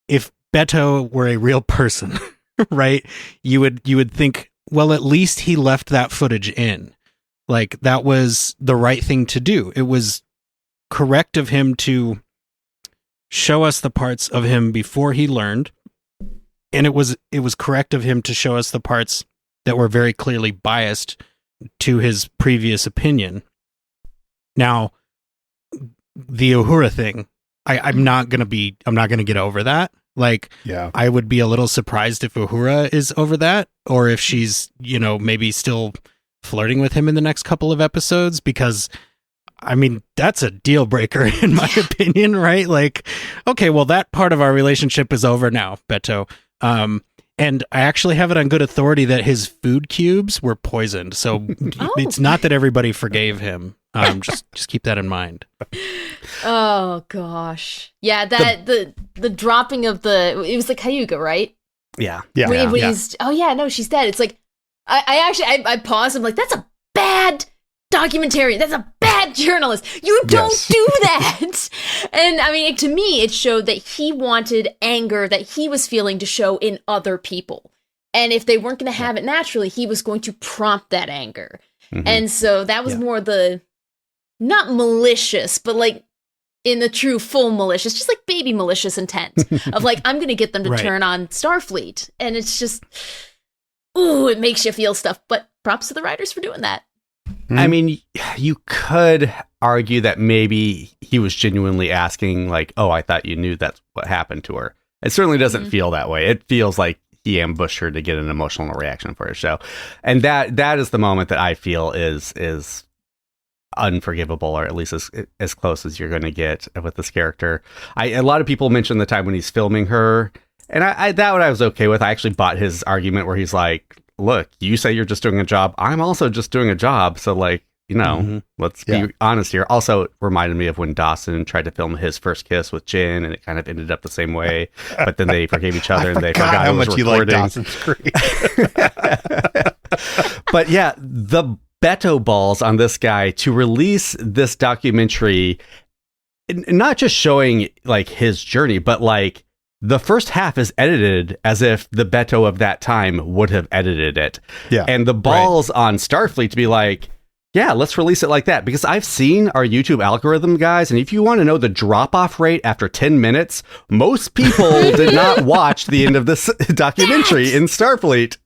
if Beto were a real person, right, you would think, well, at least he left that footage in. Like, that was the right thing to do. It was correct of him to show us the parts of him before he learned, and it was correct of him to show us the parts that were very clearly biased to his previous opinion. Now, the Uhura thing, I'm not gonna get over that. Like, yeah. I would be a little surprised if Uhura is over that, or if she's, maybe still flirting with him in the next couple of episodes, because I mean, that's a deal breaker in my opinion, right? Like, okay, well, that part of our relationship is over now, Beto. And I actually have it on good authority that his food cubes were poisoned. So It's not that everybody forgave him. Just keep that in mind. Oh gosh. Yeah, the dropping of it was the Cayuga, right? Yeah. When he's, oh yeah, no, she's dead. It's like, I paused. I'm like, that's a bad documentarian. That's a bad journalist. You don't do that. And I mean, to me, it showed that he wanted anger that he was feeling to show in other people. And if they weren't going to have it naturally, he was going to prompt that anger. Mm-hmm. And so that was more not malicious, but like in the true full malicious, just like baby malicious intent of like, I'm going to get them to turn on Starfleet. And it's just, ooh, it makes you feel stuff. But props to the writers for doing that. I mean, you could argue that maybe he was genuinely asking, like, oh, I thought you knew that's what happened to her. It certainly doesn't feel that way. It feels like he ambushed her to get an emotional reaction for his show. And that is the moment that I feel is unforgivable, or at least as close as you're going to get with this character. A lot of people mention the time when he's filming her, and that one I was okay with. I actually bought his argument where he's like, look, you say you're just doing a job. I'm also just doing a job. So, like, you know, let's be honest here. Also, it reminded me of when Dawson tried to film his first kiss with Jin, and it kind of ended up the same way. But then they forgave each other, and they forgot how much you like Dawson's Creek. But yeah, the Beto balls on this guy to release this documentary, not just showing like his journey, but like the first half is edited as if the Beto of that time would have edited it. Yeah. And the balls on Starfleet to be like, yeah, let's release it like that. Because I've seen our YouTube algorithm, guys, and if you want to know the drop-off rate after 10 minutes, most people did not watch the end of this documentary in Starfleet.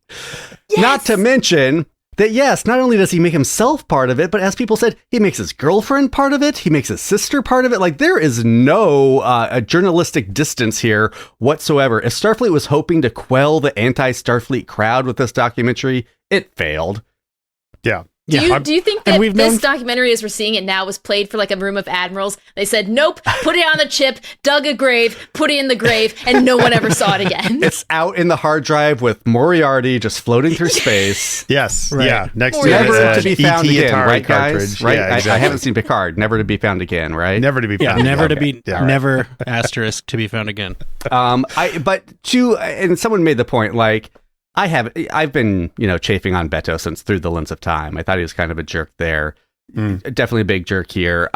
Yes. Not to mention that, yes, not only does he make himself part of it, but as people said, he makes his girlfriend part of it. He makes his sister part of it. Like, there is no a journalistic distance here whatsoever. If Starfleet was hoping to quell the anti-Starfleet crowd with this documentary, it failed. Yeah. Do you think that this documentary, as we're seeing it now, was played for like a room of admirals? They said, nope, put it on the chip, dug a grave, put it in the grave, and no one ever saw it again. It's out in the hard drive with Moriarty just floating through space. Yes. Right. Yeah. Next to never to be found again, right, guys? Right. Yeah, exactly. I haven't seen Picard. Never to be found again, right? Never to be found. Never to be. Never asterisk to be found again. And someone made the point, like, I've been, chafing on Beto since Through the Lens of Time. I thought he was kind of a jerk there. Definitely a big jerk here.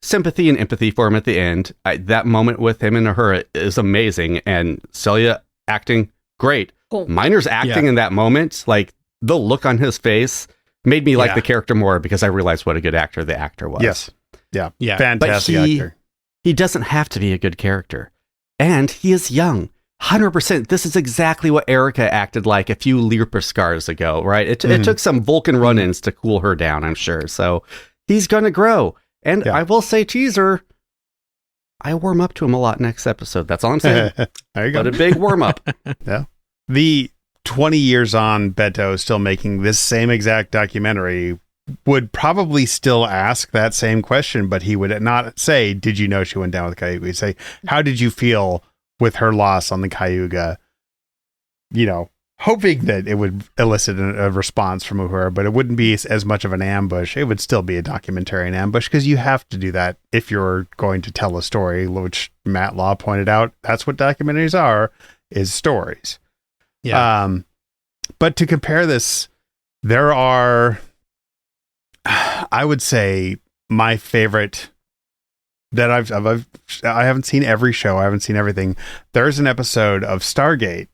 Sympathy and empathy for him at the end. That moment with him and her is amazing. And Celia acting great. Cool. Miner's acting in that moment, like the look on his face made me like the character more because I realized what a good actor the actor was. Yes. Yeah. Fantastic actor. He doesn't have to be a good character. And he is young. 100%. This is exactly what Erica acted like a few Leaper scars ago, right? It took some Vulcan run-ins to cool her down, I'm sure. So he's going to grow. And I will say, teaser, I warm up to him a lot next episode. That's all I'm saying. There you go. But a big warm up. Yeah. The 20 years on Beto still making this same exact documentary would probably still ask that same question, but he would not say, did you know she went down with Cayuga? He'd say, how did you feel with her loss on the Cayuga, hoping that it would elicit a response from her, but it wouldn't be as much of an ambush. It would still be a documentarian ambush because you have to do that if you're going to tell a story, which Matt Law pointed out. That's what documentaries are, is stories. Yeah. But to compare this, there are, I would say, my favorite that I haven't seen every show. I haven't seen everything. There's an episode of Stargate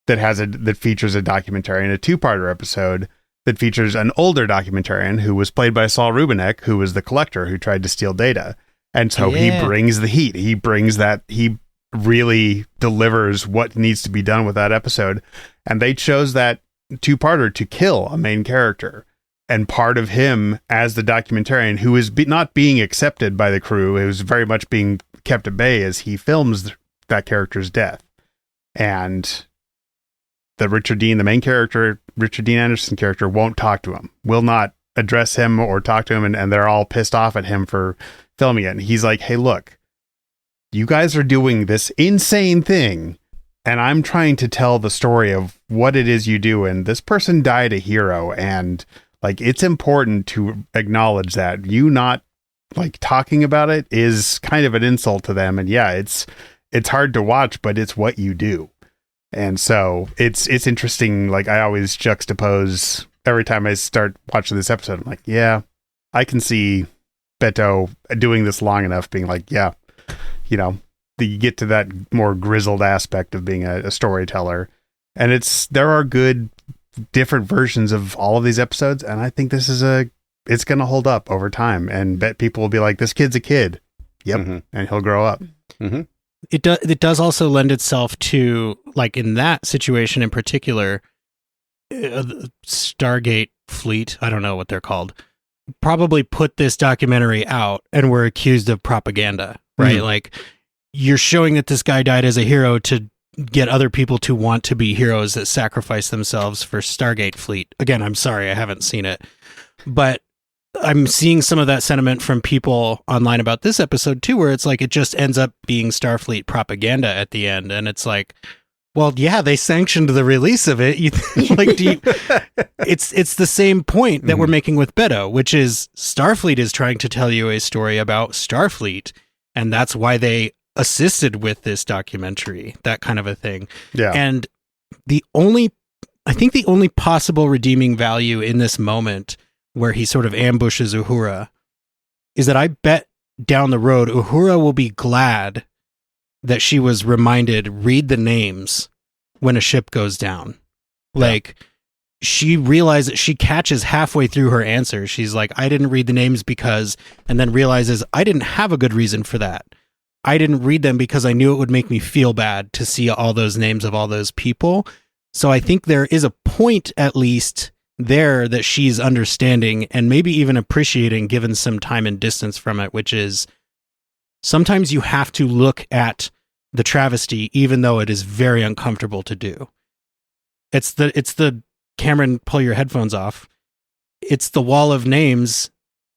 that features a documentarian, a two-parter episode that features an older documentarian who was played by Saul Rubinek, who was the collector who tried to steal data. And so he brings the heat. He really delivers what needs to be done with that episode. And they chose that two-parter to kill a main character. And part of him as the documentarian, who is not being accepted by the crew, is very much being kept at bay as he films that character's death. And the main character, Richard Dean Anderson character, won't talk to him, will not address him or talk to him. And they're all pissed off at him for filming it. And he's like, hey, look, you guys are doing this insane thing. And I'm trying to tell the story of what it is you do. And this person died a hero. And like, it's important to acknowledge that you not like talking about it is kind of an insult to them. And yeah, it's hard to watch, but it's what you do. And so it's interesting. Like, I always juxtapose every time I start watching this episode. I'm like, yeah, I can see Beto doing this long enough being like, yeah, you get to that more grizzled aspect of being a storyteller. And there are good different versions of all of these episodes, and I think this is it's going to hold up over time, and bet people will be like, this kid's a kid. Yep. And he'll grow up. It does also lend itself to, like, in that situation in particular, Stargate fleet, I don't know what they're called, probably put this documentary out and were accused of propaganda, right? Like, you're showing that this guy died as a hero to get other people to want to be heroes that sacrifice themselves for Stargate Fleet. Again, I'm sorry, I haven't seen it, but I'm seeing some of that sentiment from people online about this episode too, where it's like it just ends up being Starfleet propaganda at the end, and it's like, well, yeah, they sanctioned the release of it. It's the same point that we're making with Beto, which is Starfleet is trying to tell you a story about Starfleet, and that's why they assisted with this documentary, that kind of a thing. Yeah. And I think the only possible redeeming value in this moment where he sort of ambushes Uhura is that I bet down the road, Uhura will be glad that she was reminded, read the names when a ship goes down. Like, she realizes, she catches halfway through her answer. She's like, I didn't read the names because, and then realizes I didn't have a good reason for that. I didn't read them because I knew it would make me feel bad to see all those names of all those people. So I think there is a point, at least there, that she's understanding and maybe even appreciating, given some time and distance from it, which is sometimes you have to look at the travesty, even though it is very uncomfortable to do. It's the Cameron, pull your headphones off. It's the wall of names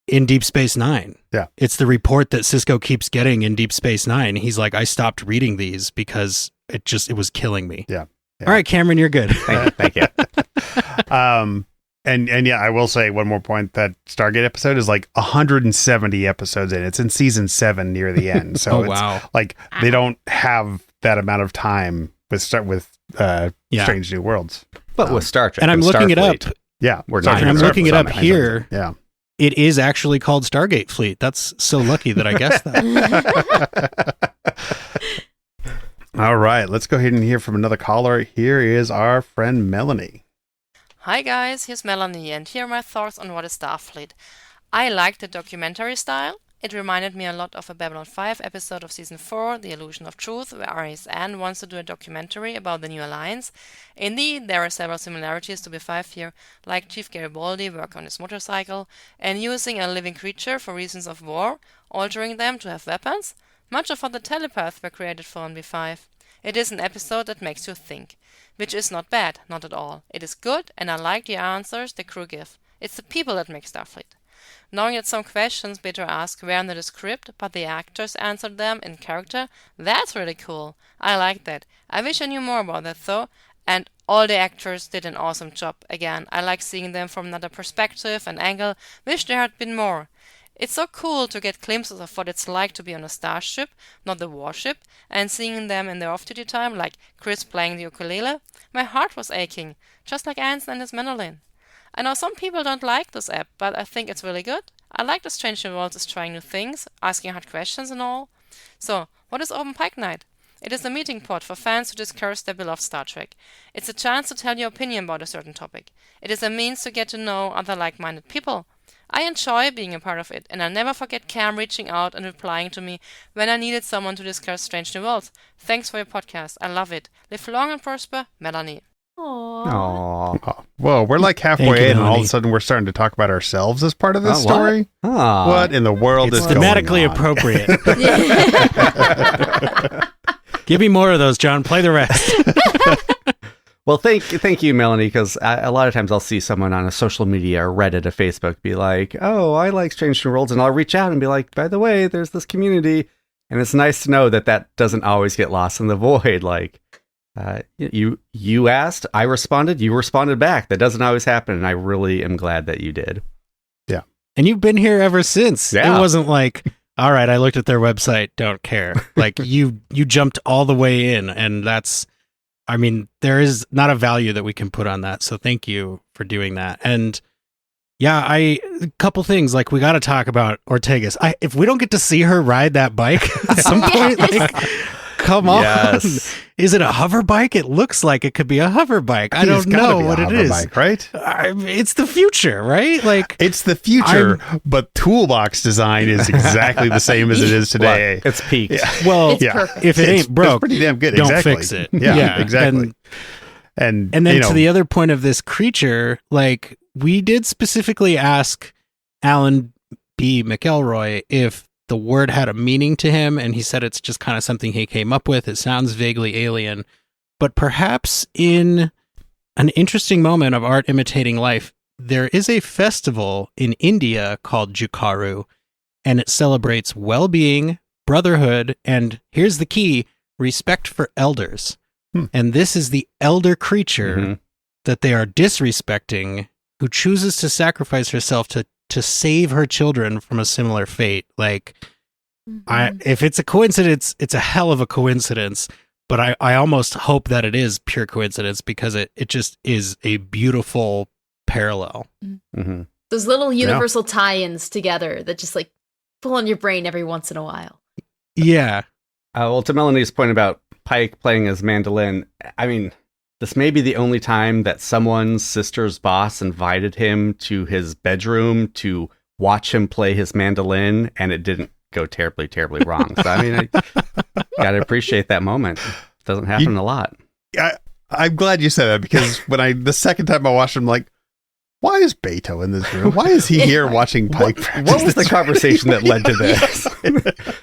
in Deep Space Nine. Yeah. It's the report that Sisko keeps getting in Deep Space Nine. He's like, I stopped reading these because it was killing me. Yeah. All right, Cameron, you're good. Thank you. And yeah, I will say one more point, that Stargate episode is like 170 episodes in. It's in season 7 near the end. So it's like they don't have that amount of time with Strange New Worlds. But with Star Trek and I'm looking Starfleet, it up. Yeah. I'm looking it up here. Yeah. It is actually called Stargate Fleet. That's so lucky that I guessed that. All right, let's go ahead and hear from another caller. Here is our friend Melanie. Hi guys, here's Melanie, and here are my thoughts on what is Starfleet. I like the documentary style. It reminded me a lot of a Babylon 5 episode of Season 4, The Illusion of Truth, where RSN wants to do a documentary about the new alliance. Indeed, there are several similarities to B5 here, like Chief Garibaldi working on his motorcycle, and using a living creature for reasons of war, altering them to have weapons. Much of what the telepaths were created for in B5. It is an episode that makes you think, which is not bad, not at all. It is good, and I like the answers the crew give. It's the people that make Starfleet. Knowing that some questions Beto asked were under the script, but the actors answered them in character, that's really cool. I like that. I wish I knew more about that though, and all the actors did an awesome job. Again, I like seeing them from another perspective and angle. Wish there had been more. It's so cool to get glimpses of what it's like to be on a starship, not the warship, and seeing them in their off-duty time, like Chris playing the ukulele. My heart was aching, just like Anson and his mandolin. I know some people don't like this app, but I think it's really good. I like the Strange New Worlds is trying new things, asking hard questions and all. So, what is Open Pike Night? It is a meeting pot for fans who discuss their beloved Star Trek. It's a chance to tell your opinion about a certain topic. It is a means to get to know other like-minded people. I enjoy being a part of it, and I'll never forget Cam reaching out and replying to me when I needed someone to discuss Strange New Worlds. Thanks for your podcast. I love it. Live long and prosper, Melanie. Aww. Whoa, we're like halfway in, and all of a sudden we're starting to talk about ourselves as part of this story. What in the world is going on? It's thematically appropriate. Give me more of those, John. Play the rest. Well, thank you, Melanie, because a lot of times I'll see someone on a social media or Reddit or Facebook be like, oh, I like Strange New Worlds, and I'll reach out and be like, by the way, there's this community, and it's nice to know that doesn't always get lost in the void. Like, you asked, I responded, you responded back. That doesn't always happen, and I really am glad that you did. Yeah. And you've been here ever since. Yeah. It wasn't like, all right, I looked at their website, don't care. Like, you jumped all the way in, and that's, I mean, there is not a value that we can put on that. So thank you for doing that. And yeah, a couple things, like, we got to talk about Ortegas. If we don't get to see her ride that bike at some point, like, come on. Yes. Is it a hover bike? It looks like it could be a hover bike. I don't know what it is. Bike, right? It's the future, right? Like, it's the future, but toolbox design is exactly the same as it is today. Well, it's peaked. Yeah. Well, if it ain't broke, it's pretty damn good. Don't Exactly. fix it. Yeah, exactly. And then to the other point of this creature, like, we did specifically ask Alan B. McElroy if the word had a meaning to him, and he said it's just kind of something he came up with. It sounds vaguely alien, but perhaps in an interesting moment of art imitating life, there is a festival in India called Jukaru, and it celebrates well-being, brotherhood, and here's the key, respect for elders. And this is the elder creature that they are disrespecting, who chooses to sacrifice herself to save her children from a similar fate. Like, if it's a coincidence, it's a hell of a coincidence, but I almost hope that it is pure coincidence, because it just is a beautiful parallel. Those little universal tie-ins together that just like pull on your brain every once in a while. Yeah. Well, to Melanie's point about Pike playing his mandolin, I mean, this may be the only time that someone's sister's boss invited him to his bedroom to watch him play his mandolin, and it didn't go terribly, terribly wrong. So, I mean, I gotta appreciate that moment. It doesn't happen a lot. I'm glad you said that, because when the second time I watched him, like, why is Beto in this room? Why is he here watching Pike practice? What was the conversation that led to this?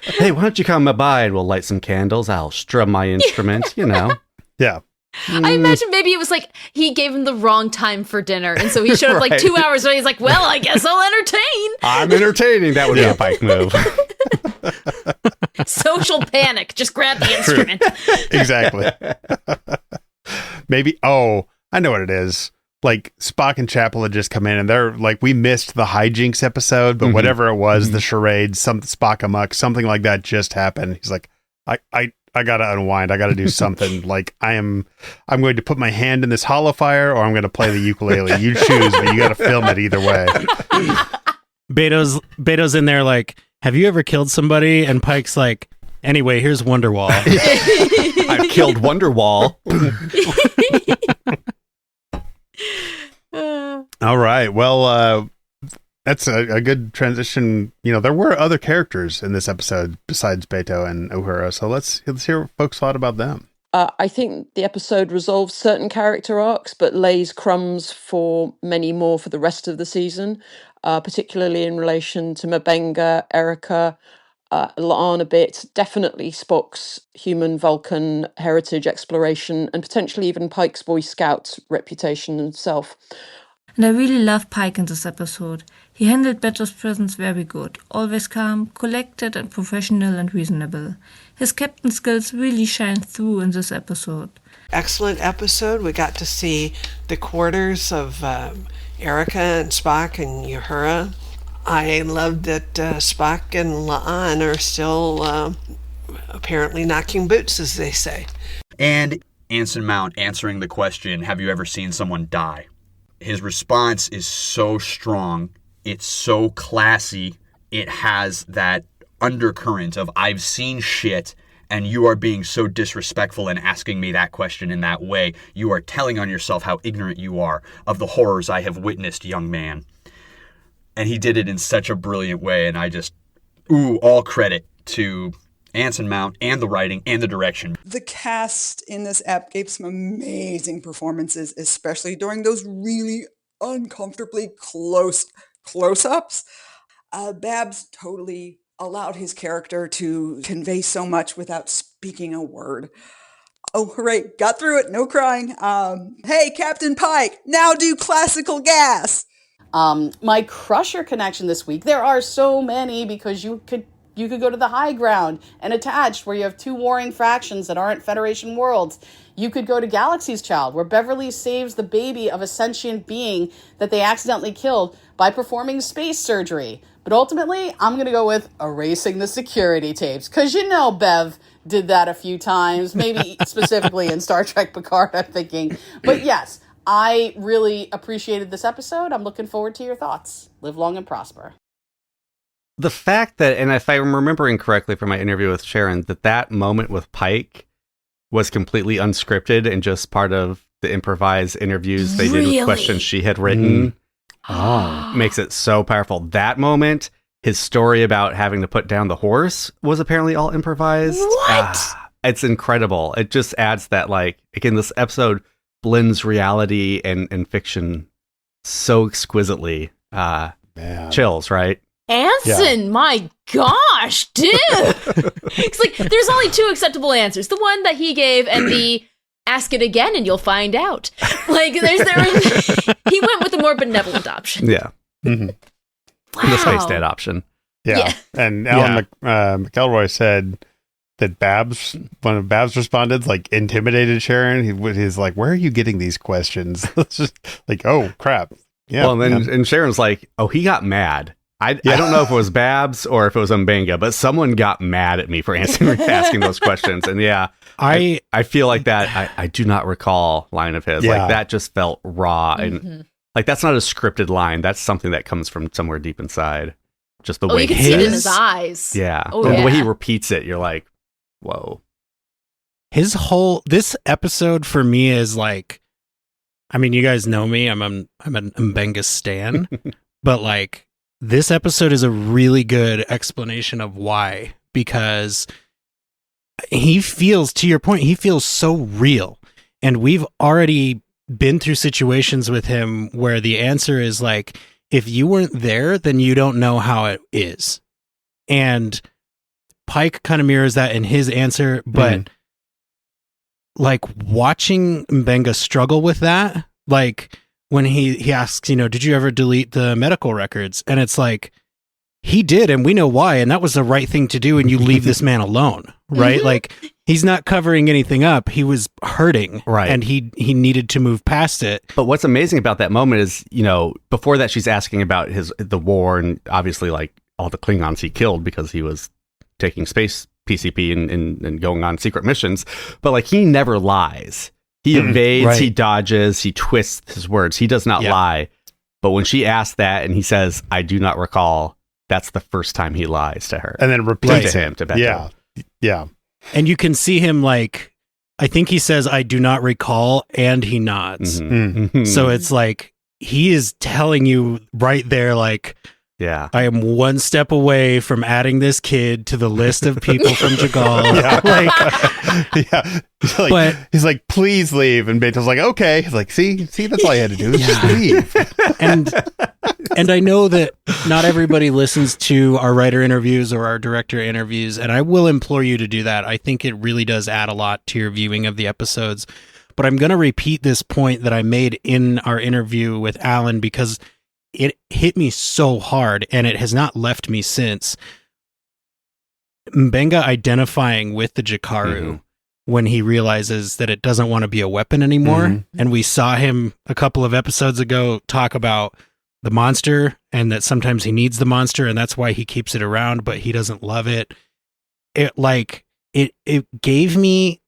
Hey, why don't you come by and we'll light some candles? I'll strum my instrument, Yeah. I imagine maybe it was like he gave him the wrong time for dinner, and so he showed up like 2 hours later. He's like, well, I guess I'll entertain. I'm entertaining. That would be a Pike move. Social panic. Just grab the instrument. Exactly. Maybe, I know what it is. Like, Spock and Chapel had just come in, and they're like, we missed the hijinks episode, but whatever it was, the charade, some Spock amok, something like that just happened. He's like, I gotta unwind. I gotta do something. Like, I'm going to put my hand in this holofire, or I'm going to play the ukulele. You choose, but you got to film it either way. Beto's in there like, have you ever killed somebody? And Pike's like, anyway, here's Wonderwall. I've killed Wonderwall. All right. Well, that's a good transition. There were other characters in this episode besides Beto and Uhura, so let's hear what folks thought about them. I think the episode resolves certain character arcs, but lays crumbs for many more for the rest of the season, particularly in relation to Mabenga, Erica, La'an a bit, definitely Spock's human Vulcan heritage exploration, and potentially even Pike's Boy Scout reputation himself. And I really love Pike in this episode. He handled Beto's presence very good, always calm, collected and professional and reasonable. His captain skills really shine through in this episode. Excellent episode. We got to see the quarters of Erica and Spock and Uhura. I love that Spock and La'an are still apparently knocking boots, as they say. And Anson Mount answering the question, have you ever seen someone die? His response is so strong. It's so classy. It has that undercurrent of, I've seen shit, and you are being so disrespectful and asking me that question in that way. You are telling on yourself how ignorant you are of the horrors I have witnessed, young man. And he did it in such a brilliant way, and I just, all credit to Anson Mount and the writing and the direction. The cast in this ep gave some amazing performances, especially during those really uncomfortably close-ups. Babs totally allowed his character to convey so much without speaking a word. Oh, hooray, got through it, no crying. Hey, Captain Pike, now do classical gas. My Crusher connection this week, there are so many, because you could go to the high ground and attached, where you have two warring factions that aren't Federation worlds. You could go to Galaxy's Child, where Beverly saves the baby of a sentient being that they accidentally killed by performing space surgery. But ultimately, I'm going to go with erasing the security tapes, because Bev did that a few times, maybe specifically in Star Trek Picard, I'm thinking. But yes, I really appreciated this episode. I'm looking forward to your thoughts. Live long and prosper. The fact that, and if I'm remembering correctly from my interview with Sharon, that moment with Pike was completely unscripted and just part of the improvised interviews they did with questions she had written, makes it so powerful. That moment, his story about having to put down the horse was apparently all improvised. What? It's incredible. It just adds that, like, again, this episode blends reality and fiction so exquisitely. chills, right? Anson, my gosh, dude. It's like there's only two acceptable answers. The one that he gave and the ask it again and you'll find out. Like he went with the more benevolent option. Yeah. Mm-hmm. Wow. The space dad option. Yeah. And Alan McElroy said that one of Babs' respondents, like, intimidated Sharon. He's like, where are you getting these questions? It's just like, oh, crap. Yeah. Well, and Sharon's like, oh, he got mad. I don't know if it was Babs or if it was Mbenga, but someone got mad at me for asking those questions. And I feel like that. I do not recall line of his. Like, that just felt raw. And like, that's not a scripted line. That's something that comes from somewhere deep inside. Just the way you can see it in his eyes. Yeah. Oh, the way he repeats it, you're like, whoa. This episode for me is like, I mean, you guys know me. I'm an Mbenga stan, but like, this episode is a really good explanation of why, because he feels, to your point, he feels so real. And we've already been through situations with him where the answer is like, if you weren't there, then you don't know how it is. And Pike kind of mirrors that in his answer, but like watching Mbenga struggle with that, like when he asks, did you ever delete the medical records? And it's like, he did, and we know why, and that was the right thing to do, and you leave this man alone, right? Like, he's not covering anything up. He was hurting, right? And he needed to move past it. But what's amazing about that moment is, before that, she's asking about the war, and obviously, like, all the Klingons he killed because he was taking space PCP and going on secret missions. But, like, he never lies. He evades, he dodges, he twists his words. He does not lie. But when she asks that and he says, I do not recall, that's the first time he lies to her. And then repeats to him, to Bethel. Yeah. Yeah. And you can see him, like, I think he says, I do not recall, and he nods. So it's like, he is telling you right there, like, I am one step away from adding this kid to the list of people from Jagal. He's like, please leave. And Beto's like, okay. He's like, see, that's all you had to do. Just leave. And I know that not everybody listens to our writer interviews or our director interviews, and I will implore you to do that. I think it really does add a lot to your viewing of the episodes. But I'm going to repeat this point that I made in our interview with Alan because it hit me so hard, and it has not left me since. Mbenga identifying with the Jakaru when he realizes that it doesn't want to be a weapon anymore. And we saw him a couple of episodes ago talk about the monster and that sometimes he needs the monster and that's why he keeps it around, but he doesn't love it. It gave me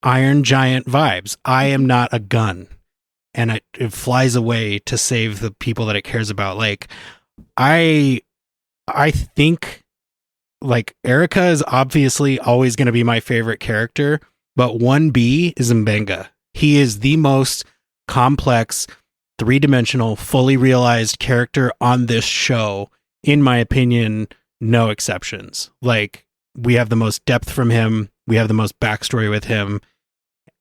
Iron Giant vibes. I am not a gun. And it flies away to save the people that it cares about. Like, I think, like, Erica is obviously always going to be my favorite character, but 1B is Mbenga. He is the most complex, three-dimensional, fully realized character on this show. In my opinion, no exceptions. Like, we have the most depth from him. We have the most backstory with him.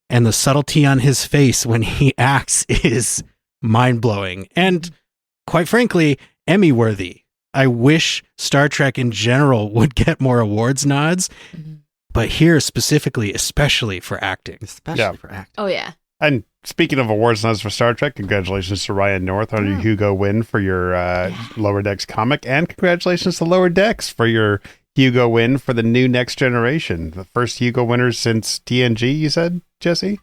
And the subtlety on his face when he acts is mind-blowing. And quite frankly, Emmy-worthy. I wish Star Trek in general would get more awards nods, but here specifically, especially for acting. For acting. Oh, yeah. And speaking of awards nods for Star Trek, congratulations to Ryan North on your Hugo win for your Lower Decks comic, and congratulations to Lower Decks for your Hugo win for the new Next Generation. The first Hugo winners since TNG, you said, Jesse?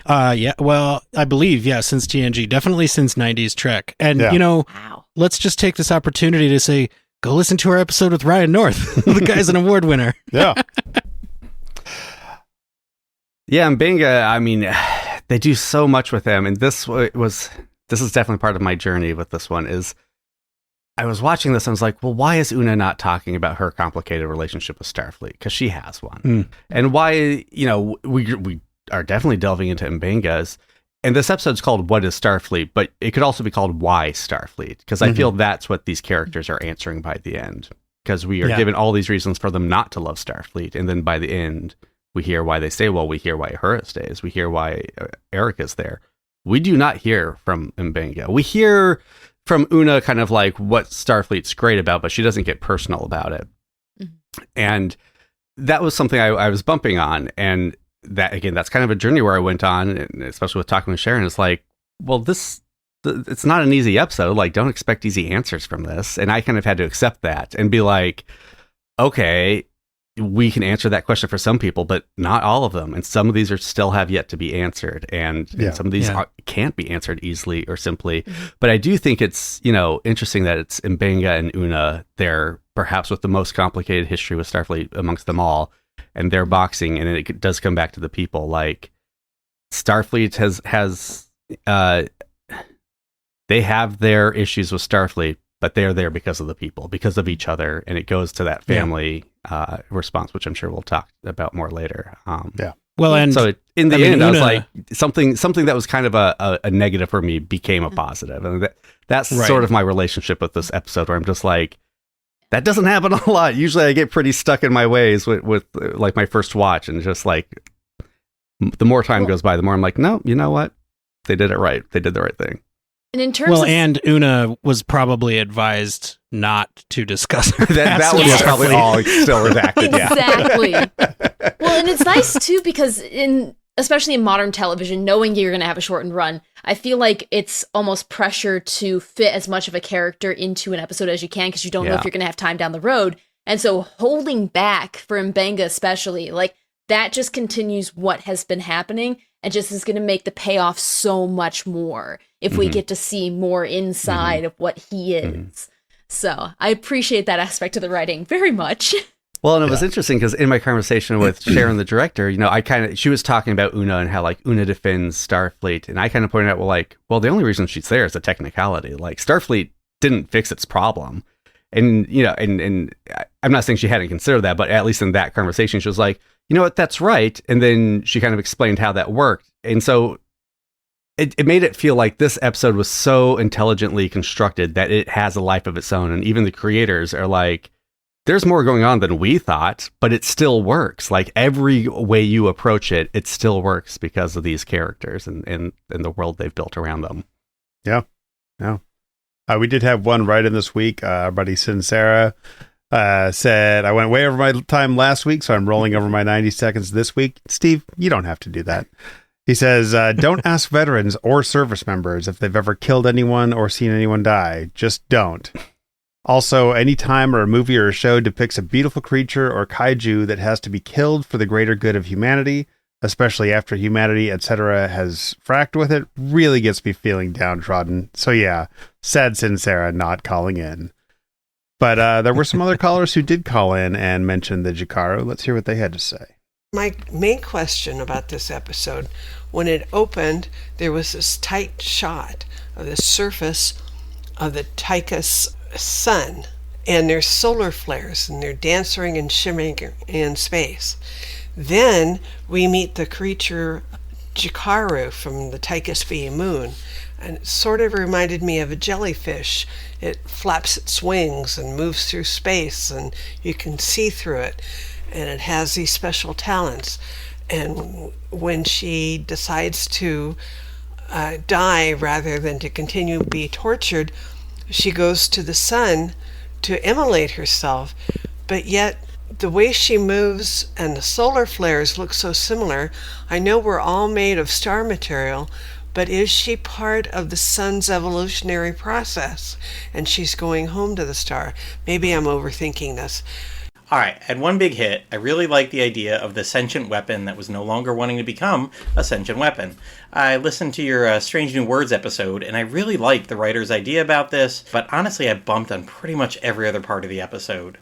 Yeah, well, I believe, since TNG, definitely since 90s Trek. And, let's just take this opportunity to say, go listen to our episode with Ryan North. The guy's an award winner. Yeah. Yeah, and Mbenga, I mean, they do so much with him. And this is definitely part of my journey with this one is I was watching this and I was like, well, why is Una not talking about her complicated relationship with Starfleet? Because she has one. And why, we are definitely delving into Mbenga's. And this episode's called What is Starfleet? But it could also be called Why Starfleet? Because I feel that's what these characters are answering by the end. Because we are given all these reasons for them not to love Starfleet. And then by the end, we hear why they stay. Well, we hear why Uhura stays. We hear why Erica's there. We do not hear from Mbenga. We hear from Una kind of like what Starfleet's great about, but she doesn't get personal about it. Mm-hmm. And that was something I was bumping on. And that, again, that's kind of a journey where I went on, and especially with talking with Sharon, it's like, well, it's not an easy episode. Like, don't expect easy answers from this. And I kind of had to accept that and be like, okay, we can answer that question for some people, but not all of them. And some of these still have yet to be answered. And some of these can't be answered easily or simply. Mm-hmm. But I do think it's, interesting that it's M'Benga and Una. They're perhaps with the most complicated history with Starfleet amongst them all. And they're boxing. And it does come back to the people. Like, Starfleet has they have their issues with Starfleet, but they're there because of the people, because of each other. And it goes to that family response, which I'm sure we'll talk about more later. Well, and so in the end, Una, I was like, something that was kind of a negative for me became a positive. And that's sort of my relationship with this episode, where I'm just like, that doesn't happen a lot. Usually I get pretty stuck in my ways with like my first watch, and just like the more time goes by, the more I'm like, no, you know what? They did it right. They did the right thing. And in terms of... and Una was probably advised not to discuss her that was probably all still redacted. Exactly. Well, and it's nice too, because especially in modern television, knowing you're going to have a shortened run, I feel like it's almost pressure to fit as much of a character into an episode as you can, because you don't know if you're going to have time down the road. And so holding back for M'Benga especially, like, that just continues what has been happening, and just is going to make the payoff so much more if we get to see more inside of what he is. So I appreciate that aspect of the writing very much. Well, and it was interesting because in my conversation with Sharon, the director, she was talking about Una and how, like, Una defends Starfleet. And I kind of pointed out, well, the only reason she's there is a technicality. Like, Starfleet didn't fix its problem. And, and I'm not saying she hadn't considered that, but at least in that conversation, she was like, you know what, that's right. And then she kind of explained how that worked. And so it made it feel like this episode was so intelligently constructed that it has a life of its own. And even the creators are like, there's more going on than we thought, but it still works. Like, every way you approach it, it still works because of these characters and the world they've built around them. Yeah. Yeah. We did have one write-in this week. Our buddy Sincera said, I went way over my time last week, so I'm rolling over my 90 seconds this week. Steve, you don't have to do that. He says, don't ask veterans or service members if they've ever killed anyone or seen anyone die. Just don't. Also, any time or a movie or a show depicts a beautiful creature or kaiju that has to be killed for the greater good of humanity, especially after humanity, etc., has fracked with it, really gets me feeling downtrodden. So yeah, sad Sincera not calling in. But there were some other callers who did call in and mention the Jikaru. Let's hear what they had to say. My main question about this episode, when it opened, there was this tight shot of the surface of the Tychus sun, and there's solar flares, and they're dancing and shimmering in space. Then we meet the creature Jikaru from the Tychus B moon, and it sort of reminded me of a jellyfish. It flaps its wings and moves through space, and you can see through it, and it has these special talents. And when she decides to die rather than to continue to be tortured, she goes to the sun to immolate herself. But yet the way she moves and the solar flares look so similar. I know we're all made of star material, but is she part of the sun's evolutionary process and she's going home to the star? Maybe I'm overthinking this. All right, I had one big hit. I really like the idea of the sentient weapon that was no longer wanting to become a sentient weapon. I listened to your Strange New Words episode, and I really liked the writer's idea about this, but honestly, I bumped on pretty much every other part of the episode.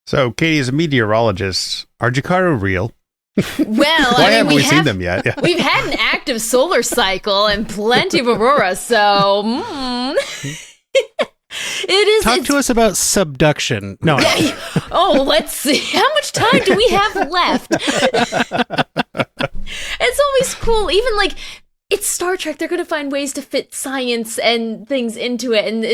So, Katie, as a meteorologist, are Jikaru real? Well, why haven't we seen them yet? Yeah. We've had an active solar cycle and plenty of aurora, so... Talk to us about subduction. No. Oh, let's see. How much time do we have left? It's always cool. Even like, it's Star Trek. They're going to find ways to fit science and things into it. And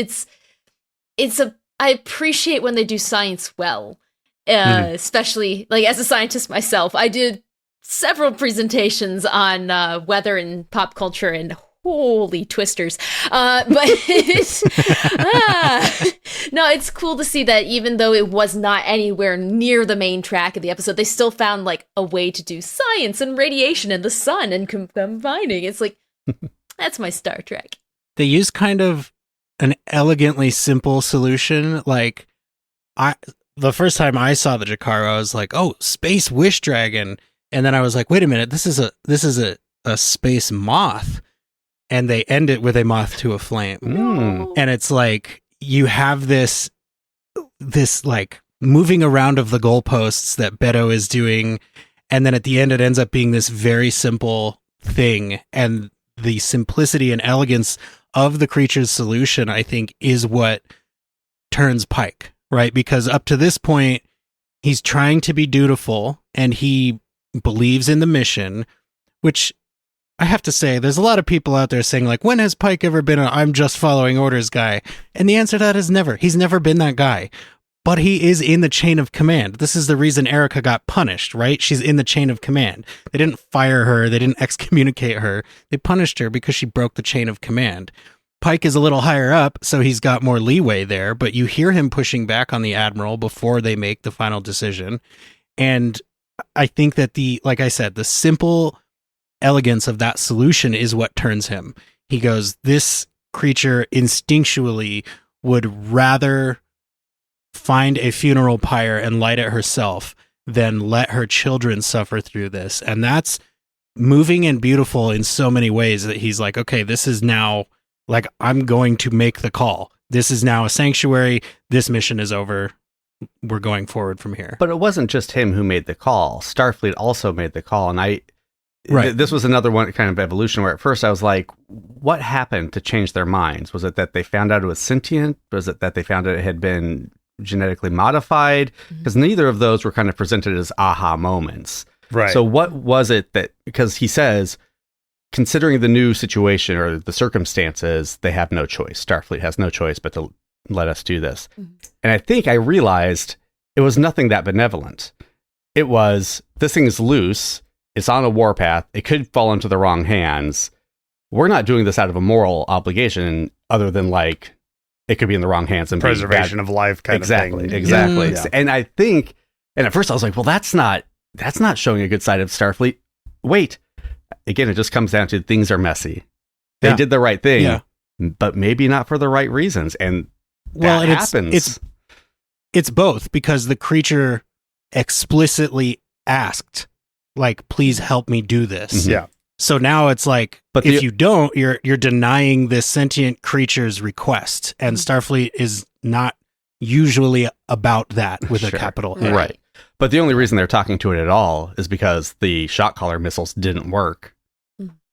I appreciate when they do science well. Especially, like, as a scientist myself, I did several presentations on weather and pop culture, and holy twisters. But no, it's cool to see that even though it was not anywhere near the main track of the episode, they still found like a way to do science and radiation and the sun and combining. It's like, that's my Star Trek. They use kind of an elegantly simple solution. Like, the first time I saw the Jakaro, I was like, "Oh, space wish dragon," and then I was like, "Wait a minute, this is a space moth," and they end it with a moth to a flame, and it's like you have this like moving around of the goalposts that Beto is doing, and then at the end it ends up being this very simple thing, and the simplicity and elegance of the creature's solution, I think, is what turns Pike. Right, because up to this point, he's trying to be dutiful and he believes in the mission, which I have to say, there's a lot of people out there saying, like, when has Pike ever been I'm just following orders guy? And the answer to that is never. He's never been that guy. But he is in the chain of command. This is the reason Erica got punished, right? She's in the chain of command. They didn't fire her. They didn't excommunicate her. They punished her because she broke the chain of command. Pike is a little higher up, so he's got more leeway there, but you hear him pushing back on the Admiral before they make the final decision. And I think that like I said, the simple elegance of that solution is what turns him. He goes, this creature instinctually would rather find a funeral pyre and light it herself than let her children suffer through this. And that's moving and beautiful in so many ways that he's like, okay, this is now... like, I'm going to make the call. This is now a sanctuary. This mission is over. We're going forward from here. But it wasn't just him who made the call. Starfleet also made the call. And this was another one kind of evolution where at first I was like, what happened to change their minds? Was it that they found out it was sentient? Was it that they found out it had been genetically modified? Because neither of those were kind of presented as aha moments. Right. So what was it that, because he says, considering the new situation or the circumstances, they have no choice. Starfleet has no choice but to let us do this. And I think I realized it was nothing that benevolent. It was, this thing is loose. It's on a warpath. It could fall into the wrong hands. We're not doing this out of a moral obligation other than like, it could be in the wrong hands and preservation of life kind of thing. Exactly. Yeah. And I think, and at first I was like, well, that's not showing a good side of Starfleet. Wait. Again, it just comes down to things are messy. They did the right thing, but maybe not for the right reasons. And that happens. It's both, because the creature explicitly asked, like, please help me do this. Yeah. So now it's like, but if you don't, you're denying this sentient creature's request. And Starfleet is not usually about that with a capital A. Right. But the only reason they're talking to it at all is because the shock collar missiles didn't work.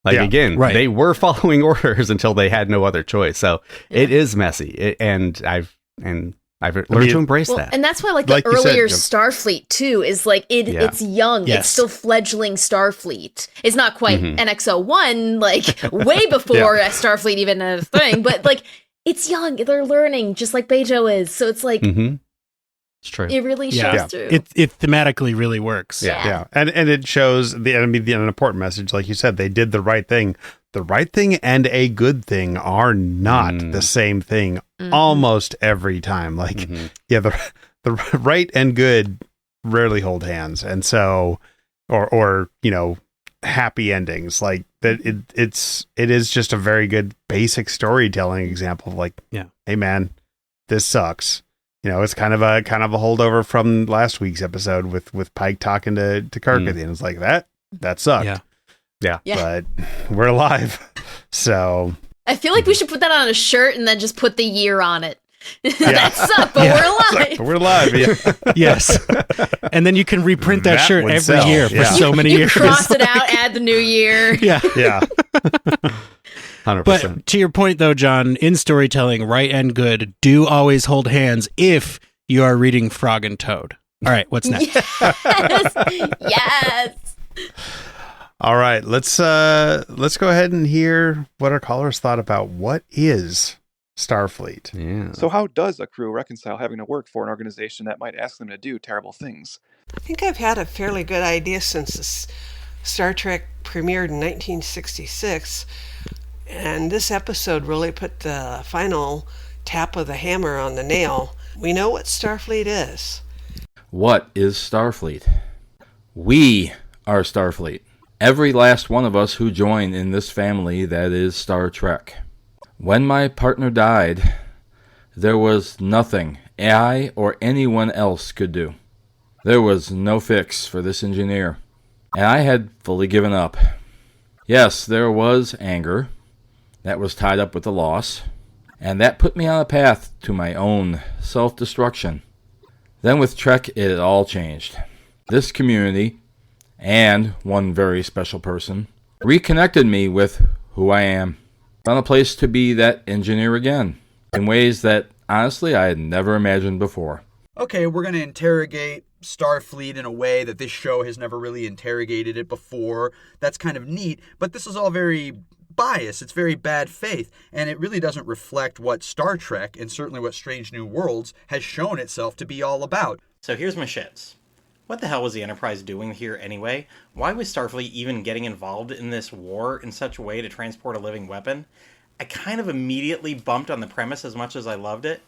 Like, again, they were following orders until they had no other choice. So it is messy. And I've learned to embrace that. And that's why, like the earlier Starfleet, too, is like, it's young. Yes. It's still fledgling Starfleet. It's not quite NX-01, like, way before Starfleet even had a thing. But, like, it's young. They're learning, just like Beto is. So it's like... It's true. It really shows through. It thematically really works. Yeah. And it shows an important message. Like you said, they did the right thing. The right thing and a good thing are not the same thing almost every time. Like, the right and good rarely hold hands. And so, or happy endings. Like that. It is just a very good basic storytelling example of like, hey man, this sucks. It's kind of a holdover from last week's episode with Pike talking to Kirk at the end. It's like that sucked. Yeah. But we're alive. So I feel like we should put that on a shirt and then just put the year on it. That sucked, but we're alive. We're alive. Yeah. Yes. And then you can reprint that shirt every year for so many years. Cross it out, add the new year. Yeah. 100%. But to your point, though, John, in storytelling, right and good do always hold hands if you are reading Frog and Toad. All right, what's next? Yes. All right, let's go ahead and hear what our callers thought about what is Starfleet. Yeah. So how does a crew reconcile having to work for an organization that might ask them to do terrible things? I think I've had a fairly good idea since Star Trek premiered in 1966. And this episode really put the final tap of the hammer on the nail. We know what Starfleet is. What is Starfleet? We are Starfleet. Every last one of us who join in this family that is Star Trek. When my partner died, there was nothing I or anyone else could do. There was no fix for this engineer, and I had fully given up. Yes, there was anger that was tied up with the loss, and that put me on a path to my own self-destruction. Then with Trek, it all changed. This community, and one very special person, reconnected me with who I am. Found a place to be that engineer again, in ways that, honestly, I had never imagined before. Okay, we're going to interrogate Starfleet in a way that this show has never really interrogated it before. That's kind of neat, but this is all very biased. It's very bad faith, and it really doesn't reflect what Star Trek, and certainly what Strange New Worlds, has shown itself to be all about. So here's my shits. What the hell was the Enterprise doing here anyway? Why was Starfleet even getting involved in this war in such a way to transport a living weapon? I kind of immediately bumped on the premise as much as I loved it.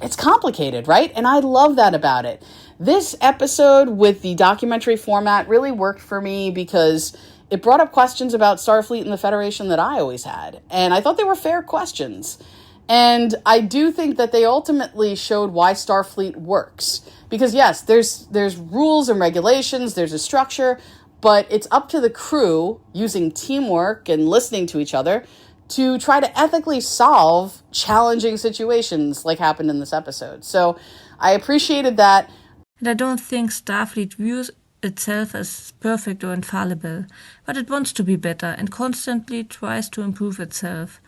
It's complicated, right? And I love that about it. This episode with the documentary format really worked for me because it brought up questions about Starfleet and the Federation that I always had. And I thought they were fair questions. And I do think that they ultimately showed why Starfleet works. Because yes, there's rules and regulations, there's a structure, but it's up to the crew, using teamwork and listening to each other, to try to ethically solve challenging situations like happened in this episode. So I appreciated that. And I don't think Starfleet views itself as perfect or infallible, but it wants to be better and constantly tries to improve itself.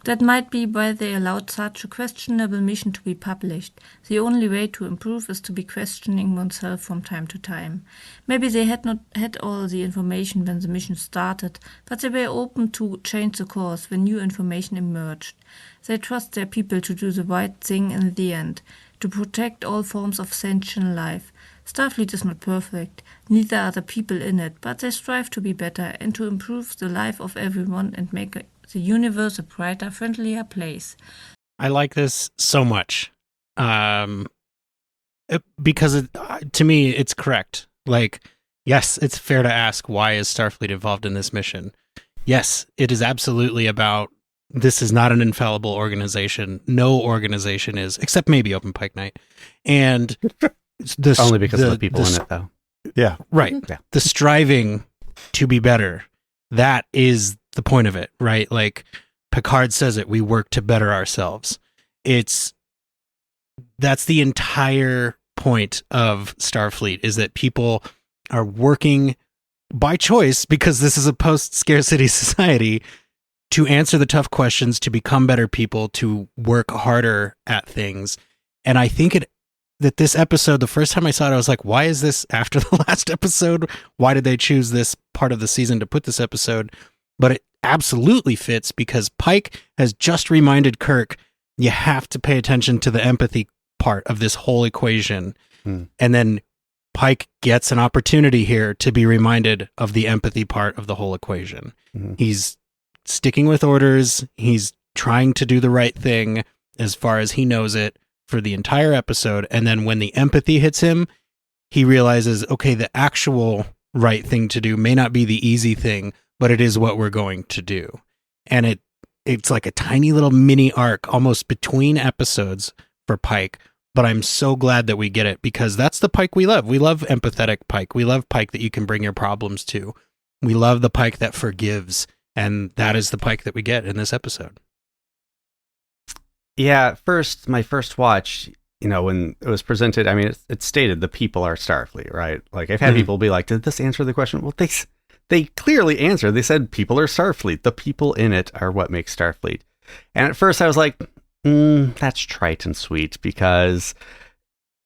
That might be why they allowed such a questionable mission to be published. The only way to improve is to be questioning oneself from time to time. Maybe they had not had all the information when the mission started, but they were open to change the course when new information emerged. They trust their people to do the right thing in the end, to protect all forms of sentient life. Starfleet is not perfect, neither are the people in it, but they strive to be better and to improve the life of everyone and make the universe a brighter, friendlier place. I like this so much because to me, it's correct. Like, yes, it's fair to ask, why is Starfleet involved in this mission? Yes, it is absolutely about, this is not an infallible organization. No organization is, except maybe Open Pike Night. And only because of the people in it, though. Yeah. Right. Yeah. The striving to be better. That is the point of it, right? Like Picard says it, we work to better ourselves. That's the entire point of Starfleet, is that people are working by choice, because this is a post-scarcity society, to answer the tough questions, to become better people, to work harder at things. And I think that this episode, the first time I saw it, I was like, why is this after the last episode? Why did they choose this part of the season to put this episode? But it absolutely fits, because Pike has just reminded Kirk, you have to pay attention to the empathy part of this whole equation. And then Pike gets an opportunity here to be reminded of the empathy part of the whole equation. He's sticking with orders. He's trying to do the right thing as far as he knows it for the entire episode. And then when the empathy hits him, he realizes, okay, the actual right thing to do may not be the easy thing, but it is what we're going to do. And it's like a tiny little mini arc almost between episodes for Pike. But I'm so glad that we get it, because that's the Pike we love. We love empathetic Pike. We love Pike that you can bring your problems to. We love the Pike that forgives. And that is the Pike that we get in this episode. Yeah, my first watch, when it was presented, I mean, it stated the people are Starfleet, right? Like, I've had people be like, did this answer the question? Well, they clearly answered. They said people are Starfleet. The people in it are what makes Starfleet. And at first I was like, that's trite and sweet, because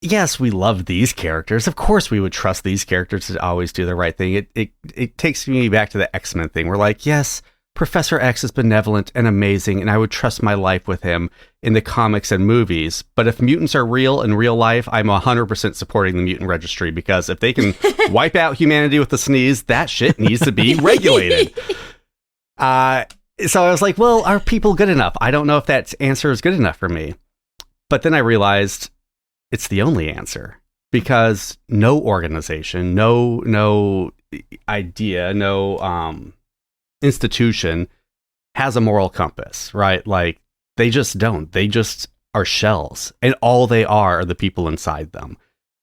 yes, we love these characters. Of course we would trust these characters to always do the right thing. It takes me back to the X-Men thing. We're like, yes, Professor X is benevolent and amazing, and I would trust my life with him in the comics and movies. But if mutants are real in real life, I'm 100% supporting the mutant registry, because if they can wipe out humanity with a sneeze, that shit needs to be regulated. So I was like, well, are people good enough? I don't know if that answer is good enough for me. But then I realized it's the only answer, because no organization, no idea, no institution has a moral compass, right? Like, they just don't. They just are shells, and all they are the people inside them,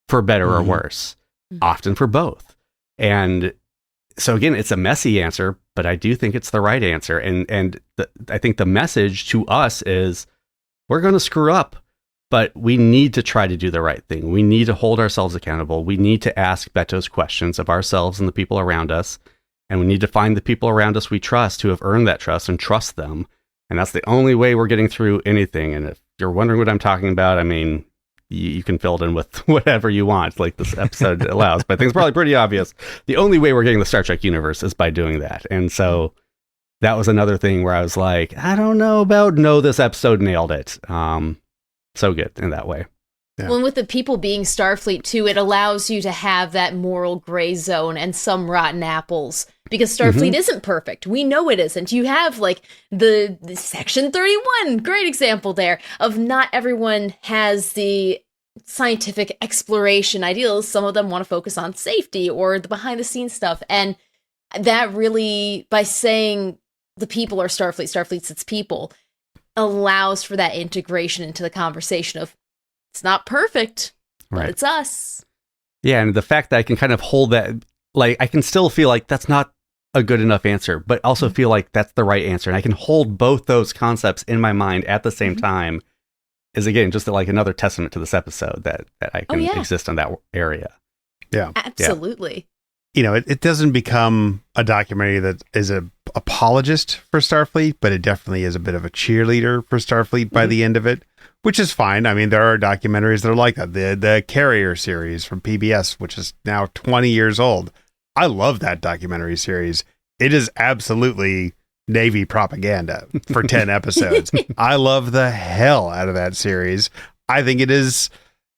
for better or worse, often for both. And so again, it's a messy answer, but I do think it's the right answer. And I think the message to us is, we're going to screw up, but we need to try to do the right thing. We need to hold ourselves accountable. We need to ask Beto's questions of ourselves and the people around us. And we need to find the people around us we trust, who have earned that trust, and trust them. And that's the only way we're getting through anything. And if you're wondering what I'm talking about, I mean, you can fill it in with whatever you want, like this episode allows. But I think it's probably pretty obvious. The only way we're getting the Star Trek universe is by doing that. And so that was another thing where I was like, I don't know about, no, this episode nailed it. So good in that way. Yeah. Well, and with the people being Starfleet too, it allows you to have that moral gray zone and some rotten apples, because Starfleet isn't perfect. We know it isn't. You have like the Section 31, great example there, of not everyone has the scientific exploration ideals. Some of them want to focus on safety or the behind the scenes stuff. And that really, by saying the people are Starfleet, Starfleet's its people, allows for that integration into the conversation of, it's not perfect, but it's us. Yeah, and the fact that I can kind of hold that, like, I can still feel like that's not a good enough answer, but also feel like that's the right answer. And I can hold both those concepts in my mind at the same time, is, again, just like another testament to this episode that I can exist in that area. Yeah. Absolutely. You know, it doesn't become a documentary that is a apologist for Starfleet, but it definitely is a bit of a cheerleader for Starfleet by the end of it, which is fine. I mean, there are documentaries that are like that. The Carrier series from PBS, which is now 20 years old. I love that documentary series. It is absolutely Navy propaganda for 10 episodes. I love the hell out of that series. I think it is,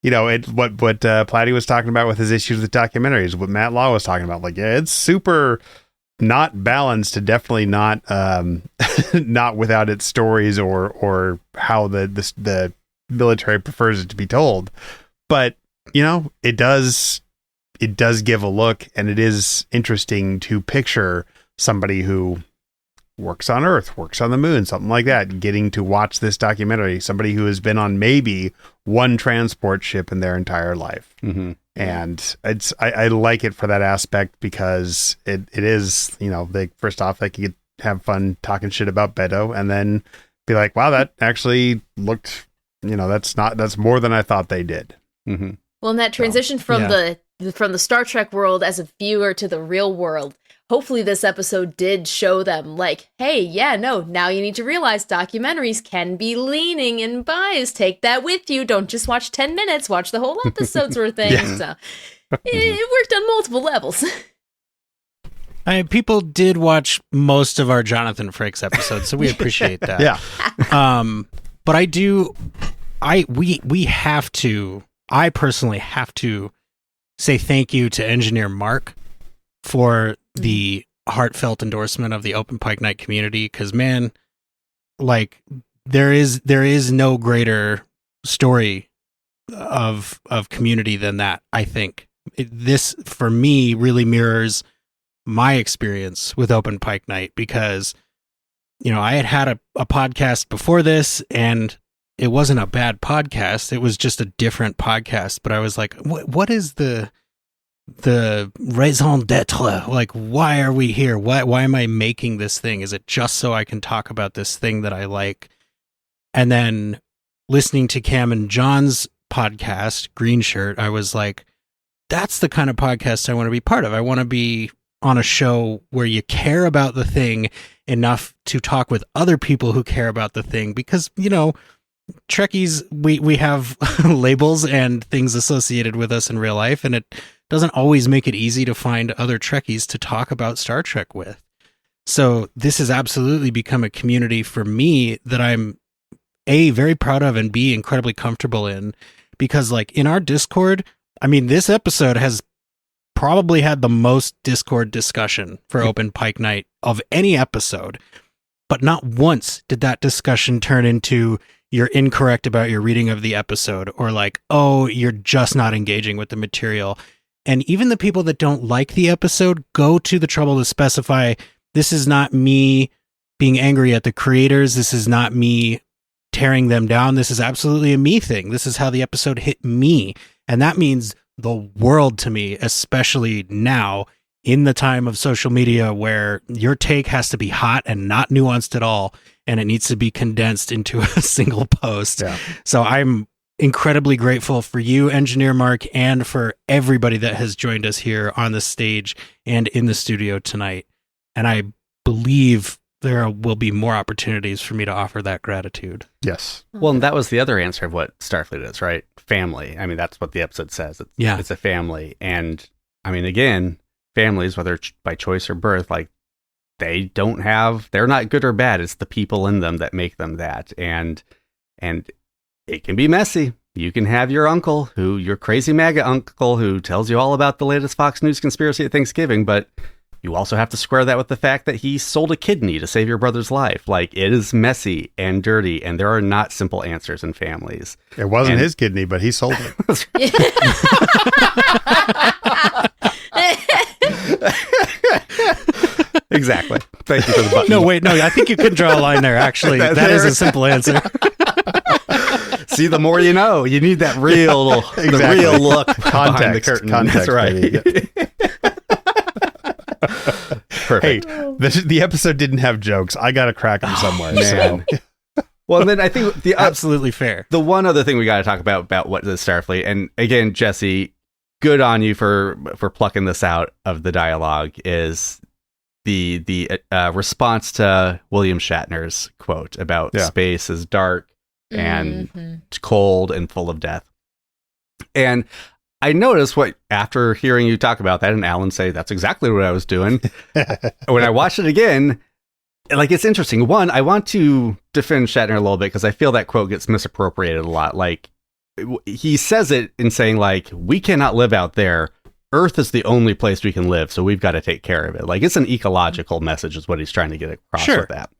you know, what Platty was talking about with his issues with documentaries, what Matt Law was talking about. Like, yeah, it's super not balanced, definitely not not without its stories or how the military prefers it to be told. But, you know, it does give a look, and it is interesting to picture somebody who works on Earth, works on the moon, something like that, getting to watch this documentary, somebody who has been on maybe one transport ship in their entire life. And I like it for that aspect, because it is, you know, first off, they can have fun talking shit about Beto, and then be like, wow, that actually looked, you know, that's more than I thought they did. Well, and that transition from the Star Trek world as a viewer to the real world, hopefully this episode did show them, like, hey, yeah, no, now you need to realize documentaries can be leaning and biased. Take that with you. Don't just watch 10 minutes, watch the whole episode sort of thing. So it worked on multiple levels. People did watch most of our Jonathan Frakes episodes, so we appreciate that. But I personally have to say thank you to Engineer Mark for the heartfelt endorsement of the Open Pike Night community, because, man, like, there is no greater story of community than that. I think this, for me, really mirrors my experience with Open Pike Night, because, you know, I had a podcast before this, and it wasn't a bad podcast. It was just a different podcast, but I was like, what is the raison d'etre? Like, why are we here? Why am I making this thing? Is it just so I can talk about this thing that I like? And then listening to Cam and John's podcast, Green Shirt, I was like, that's the kind of podcast I want to be part of. I want to be on a show where you care about the thing enough to talk with other people who care about the thing, because, you know, Trekkies, we have labels and things associated with us in real life, and it doesn't always make it easy to find other Trekkies to talk about Star Trek with. So this has absolutely become a community for me that I'm A, very proud of, and B, incredibly comfortable in, because, like, in our Discord, I mean, this episode has probably had the most Discord discussion for Open Pike Night of any episode. but not once did that discussion turn into you're incorrect about your reading of the episode, or like, oh, you're just not engaging with the material. And even the people that don't like the episode go to the trouble to specify, this is not me being angry at the creators. This is not me tearing them down. This is absolutely a me thing. This is how the episode hit me. And that means the world to me, especially now in the time of social media where your take has to be hot and not nuanced at all. And it needs to be condensed into a single post. Yeah. So I'm incredibly grateful for you, Engineer Mark, and for everybody that has joined us here on the stage and in the studio tonight. And I believe there will be more opportunities for me to offer that gratitude. Yes. Well, and that was the other answer of what Starfleet is, right? Family. I mean, that's what the episode says. It's a family. And I mean, again, families, whether by choice or birth, like they're not good or bad. It's the people in them that make them that. And it can be messy. You can have your crazy MAGA uncle who tells you all about the latest Fox News conspiracy at Thanksgiving, but you also have to square that with the fact that he sold a kidney to save your brother's life. Like, it is messy and dirty, and there are not simple answers in families. It wasn't his kidney, but he sold it. Exactly. Thank you for the button. No, wait, no, I think you could draw a line there, actually. That is a simple answer. See, the more you know. You need that real, the real look behind the curtain. Context, that's right. Perfect. Hey, the episode didn't have jokes. I got to crack them somewhere. Man. Well, and then I think absolutely fair. The one other thing we got to talk about what is Starfleet, and again, Jesse, good on you for plucking this out of the dialogue, is the response to William Shatner's quote about space is dark and cold and full of death. And I noticed after hearing you talk about that and Alan say that's exactly what I was doing, when I watched it again, like, it's interesting. One, I want to defend Shatner a little bit because I feel that quote gets misappropriated a lot. Like, he says it in saying, like, we cannot live out there. Earth is the only place we can live, so we've got to take care of it. Like, it's an ecological message is what he's trying to get across with that.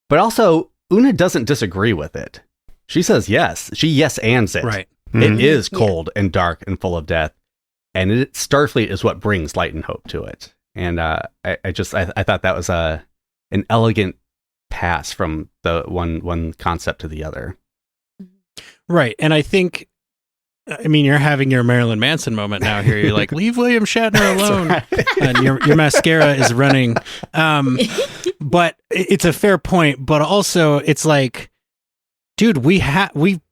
But also, Una doesn't disagree with it. She says yes. She yes-ands it. Right. It is cold and dark and full of death. And Starfleet is what brings light and hope to it. And I thought that was an elegant pass from the one concept to the other. Right. And I think, I mean, you're having your Marilyn Manson moment now here. You're like, leave William Shatner alone. Right. And your mascara is running. But it's a fair point. But also, it's like, dude, we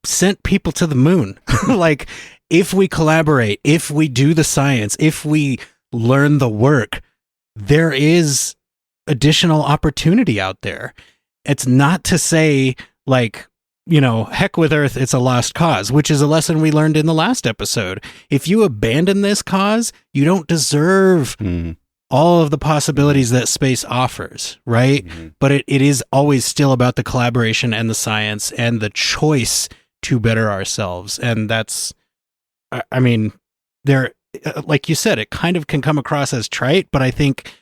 sent people to the moon. Like, if we collaborate, if we do the science, if we learn the work, there is additional opportunity out there. It's not to say, like, heck with Earth, it's a lost cause, which is a lesson we learned in the last episode. If you abandon this cause, you don't deserve all of the possibilities that space offers, right? Mm-hmm. But it is always still about the collaboration and the science and the choice to better ourselves. And that's, I mean, like you said, it kind of can come across as trite, but I think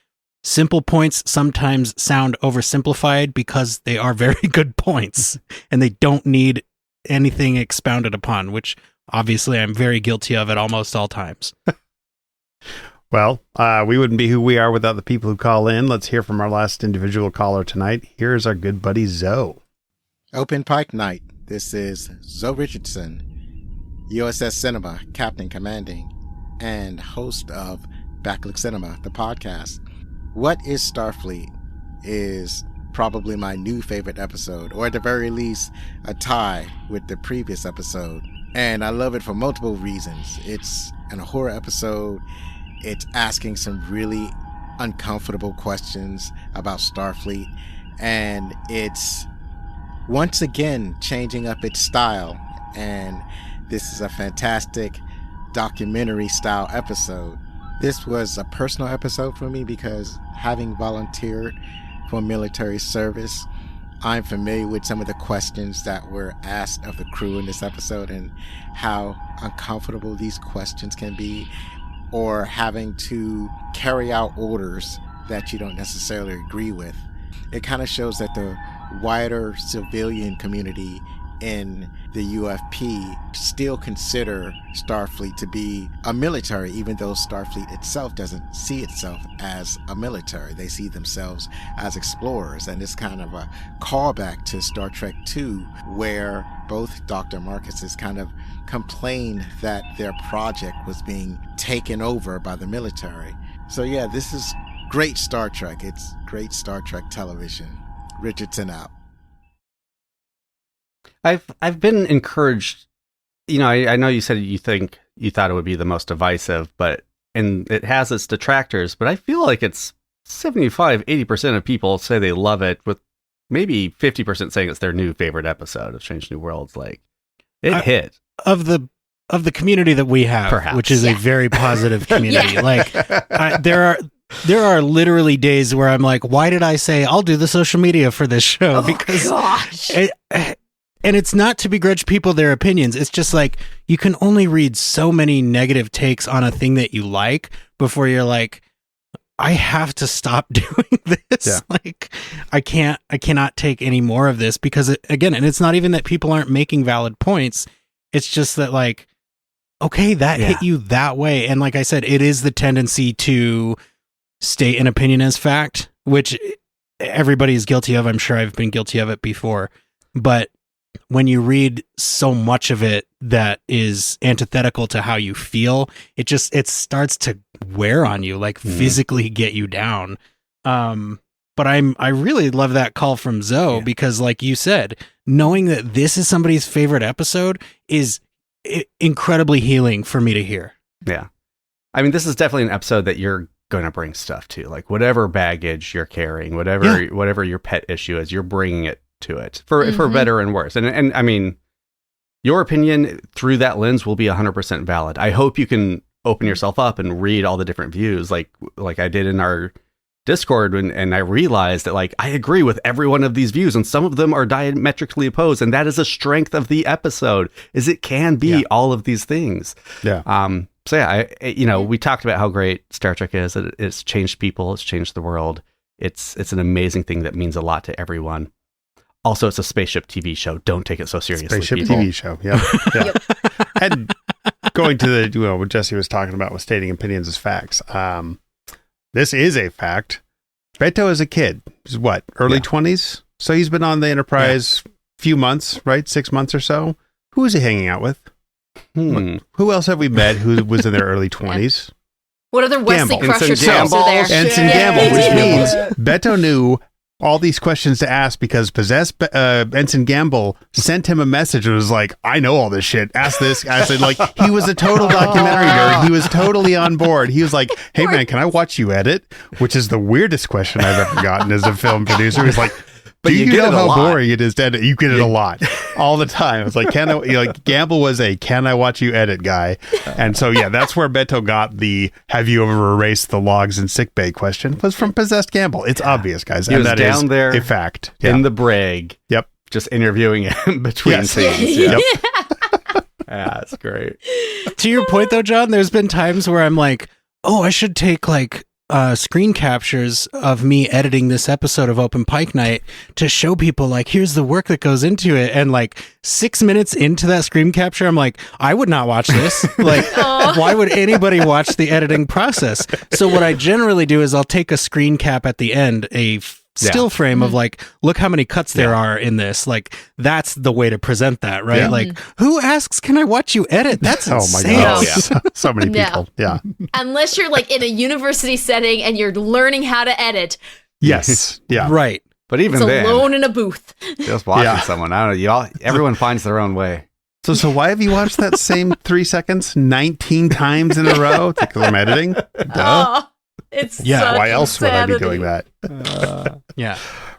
simple points sometimes sound oversimplified because they are very good points and they don't need anything expounded upon, which obviously I'm very guilty of at almost all times. Well, we wouldn't be who we are without the people who call in. Let's hear from our last individual caller tonight. Here's our good buddy Zoe. Open Pike Night. This is Zoe Richardson, USS Cinema, Captain Commanding, and host of Backlook Cinema, the podcast. What is Starfleet is probably my new favorite episode, or at the very least, a tie with the previous episode. And I love it for multiple reasons. It's a horror episode. It's asking some really uncomfortable questions about Starfleet. And it's once again changing up its style. And this is a fantastic documentary style episode. This was a personal episode for me because having volunteered for military service, I'm familiar with some of the questions that were asked of the crew in this episode and how uncomfortable these questions can be, or having to carry out orders that you don't necessarily agree with. it kind of shows that the wider civilian community in the UFP still consider Starfleet to be a military, even though Starfleet itself doesn't see itself as a military. They see themselves as explorers, and it's kind of a callback to Star Trek II, where both Dr. Marcus's kind of complained that their project was being taken over by the military. So yeah, this is great Star Trek. It's great Star Trek television. Richardson out. I've been encouraged. I know you said you thought it would be the most divisive, and it has its detractors, but I feel like it's 75-80% of people say they love it, with maybe 50% saying it's their new favorite episode of Strange New Worlds. Like, it hit. Of the community that we have, Perhaps. which is a very positive community. Like, there are literally days where I'm like, why did I say I'll do the social media for this show? Gosh. And it's not to begrudge people their opinions. It's just like, you can only read so many negative takes on a thing that you like before you're like, I have to stop doing this. Yeah. Like, I cannot take any more of this, because again, and it's not even that people aren't making valid points. It's just that, like, okay, that hit you that way. And like I said, it is the tendency to state an opinion as fact, which everybody is guilty of. I'm sure I've been guilty of it before. But when you read so much of it that is antithetical to how you feel, it starts to wear on you, like physically get you down. But I really love that call from Zoe, because like you said, knowing that this is somebody's favorite episode is incredibly healing for me to hear. Yeah. I mean, this is definitely an episode that you're going to bring stuff to, like whatever baggage you're carrying, whatever your pet issue is, you're bringing it to it for better and worse. And I mean, your opinion through that lens will be 100% valid. I hope you can open yourself up and read all the different views, like I did in our Discord, and I realized that, like, I agree with every one of these views, and some of them are diametrically opposed, and that is a strength of the episode, is it can be all of these things. Yeah. So yeah, we talked about how great Star Trek is. It's changed people. It's changed the world. It's an amazing thing that means a lot to everyone. Also, it's a spaceship TV show. Don't take it so seriously. Spaceship people. TV show. Yeah. And going to what Jesse was talking about with stating opinions as facts. This is a fact. Beto is a kid. He's what, early 20s? So he's been on the Enterprise few months, right? 6 months or so. Who is he hanging out with? Who else have we met who was in their early 20s? What other Wesley Gamble. Crusher types are there? Ensign Gamble, which means Beto knew all these questions to ask because possessed Ensign Gamble sent him a message and was like, I know all this shit. Ask this. I said, like, he was a total documentary nerd. He was totally on board. He was like, hey, man, can I watch you edit? Which is the weirdest question I've ever gotten as a film producer. He's like, do you know how boring it is to edit? You get it a lot, all the time. It's like, Gamble was a can I watch you edit guy. And so, yeah, that's where Beto got the have you ever erased the logs in sickbay question, was from Possessed Gamble. It's obvious, guys. He and was that down is there a fact. in the brig. Yep. Just interviewing him between scenes. Yep. Yeah, that's great. To your point, though, John, there's been times where I'm like, oh, I should take like screen captures of me editing this episode of Open Pike Night to show people, like, here's the work that goes into it. And like 6 minutes into that screen capture, I'm like, I would not watch this. Like, why would anybody watch the editing process? So what I generally do is I'll take a screen cap at the end, a still frame of like, look how many cuts there are in this. Like, that's the way to present that, right? Yeah. Like, who asks, can I watch you edit? That's insane. Oh my God. So many people. Yeah. Unless you're like in a university setting and you're learning how to edit. Yes. Yeah. Right. But even it's then, alone in a booth. just watching someone, I don't know. Everyone finds their own way. So why have you watched that same 3 seconds 19 times in a row? Because I'm editing? Duh. Oh, it's Why else would I be insanity. doing that?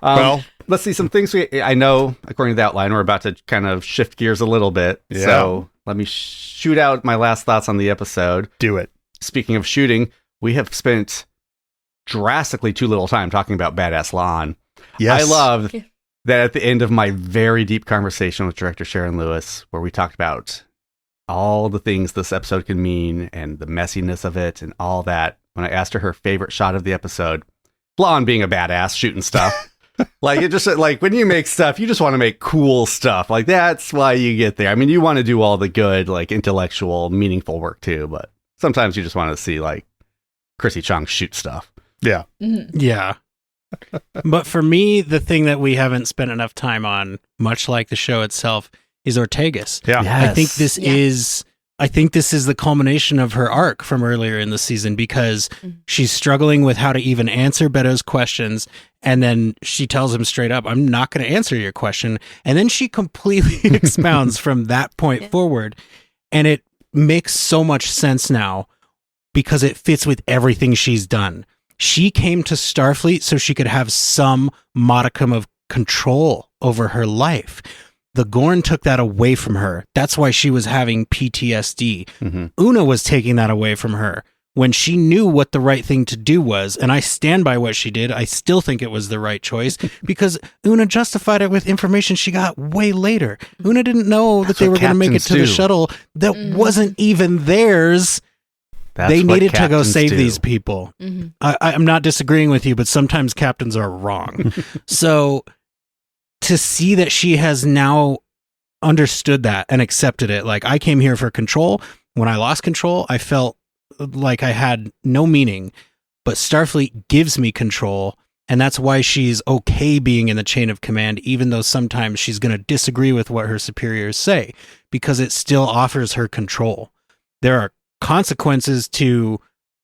Well, let's see some things. I know, according to the outline, we're about to kind of shift gears a little bit. Yeah. So let me shoot out my last thoughts on the episode. Do it. Speaking of shooting, we have spent drastically too little time talking about Badass Lon. Yes. I love that at the end of my very deep conversation with director Sharon Lewis, where we talked about all the things this episode can mean and the messiness of it and all that, when I asked her favorite shot of the episode, Lon being a badass shooting stuff, Like, it just, like, when you make stuff, you just want to make cool stuff. Like, that's why you get there. I mean, you want to do all the good, like, intellectual, meaningful work, too, but sometimes you just want to see, like, Chrissy Chong shoot stuff. Yeah. Yeah. But for me, the thing that we haven't spent enough time on, much like the show itself, is Ortegas. Yeah. I think this is the culmination of her arc from earlier in the season, because she's struggling with how to even answer Beto's questions, and then she tells him straight up, I'm not going to answer your question. And then she completely expounds from that point forward. And it makes so much sense now because it fits with everything she's done. She came to Starfleet so she could have some modicum of control over her life. The Gorn took that away from her. That's why she was having PTSD. Una was taking that away from her when she knew what the right thing to do was. And I stand by what she did. I still think it was the right choice because Una justified it with information she got way later. Una didn't know that they were going to make it to the shuttle that wasn't even theirs. They needed to go save these people. I'm not disagreeing with you, but sometimes captains are wrong. So to see that she has now understood that and accepted it, like, I came here for control. When I lost control, I felt like I had no meaning, but Starfleet gives me control. And that's why she's okay being in the chain of command, even though sometimes she's going to disagree with what her superiors say, because it still offers her control. There are consequences to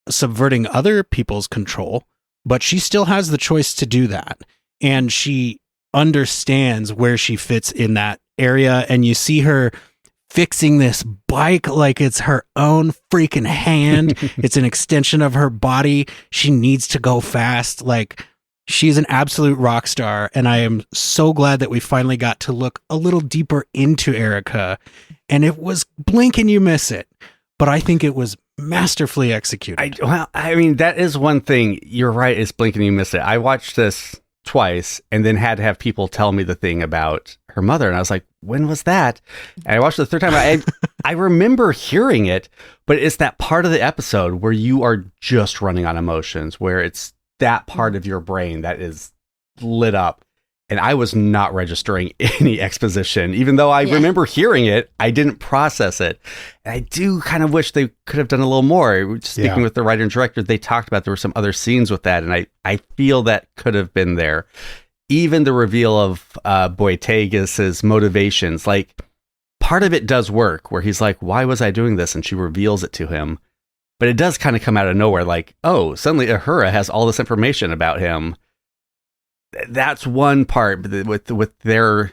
subverting other people's control, but she still has the choice to do that. And she understands where she fits in that area. And you see her fixing this bike like it's her own freaking hand. It's an extension of her body. She needs to go fast. Like, she's an absolute rock star. And I am so glad that we finally got to look a little deeper into Erica. And it was blink and you miss it. But I think it was masterfully executed. I mean, that is one thing. You're right. It's blink and you miss it. I watched this twice and then had to have people tell me the thing about her mother. And I was like, when was that? And I watched it the third time. I remember hearing it, but it's that part of the episode where you are just running on emotions, where it's that part of your brain that is lit up. And I was not registering any exposition. Even though I remember hearing it, I didn't process it. And I do kind of wish they could have done a little more. Speaking with the writer and director, they talked about there were some other scenes with that. And I feel that could have been there. Even the reveal of Boytegas's motivations, like, part of it does work, where he's like, why was I doing this? And she reveals it to him. But it does kind of come out of nowhere, like, oh, suddenly Uhura has all this information about him. That's one part with their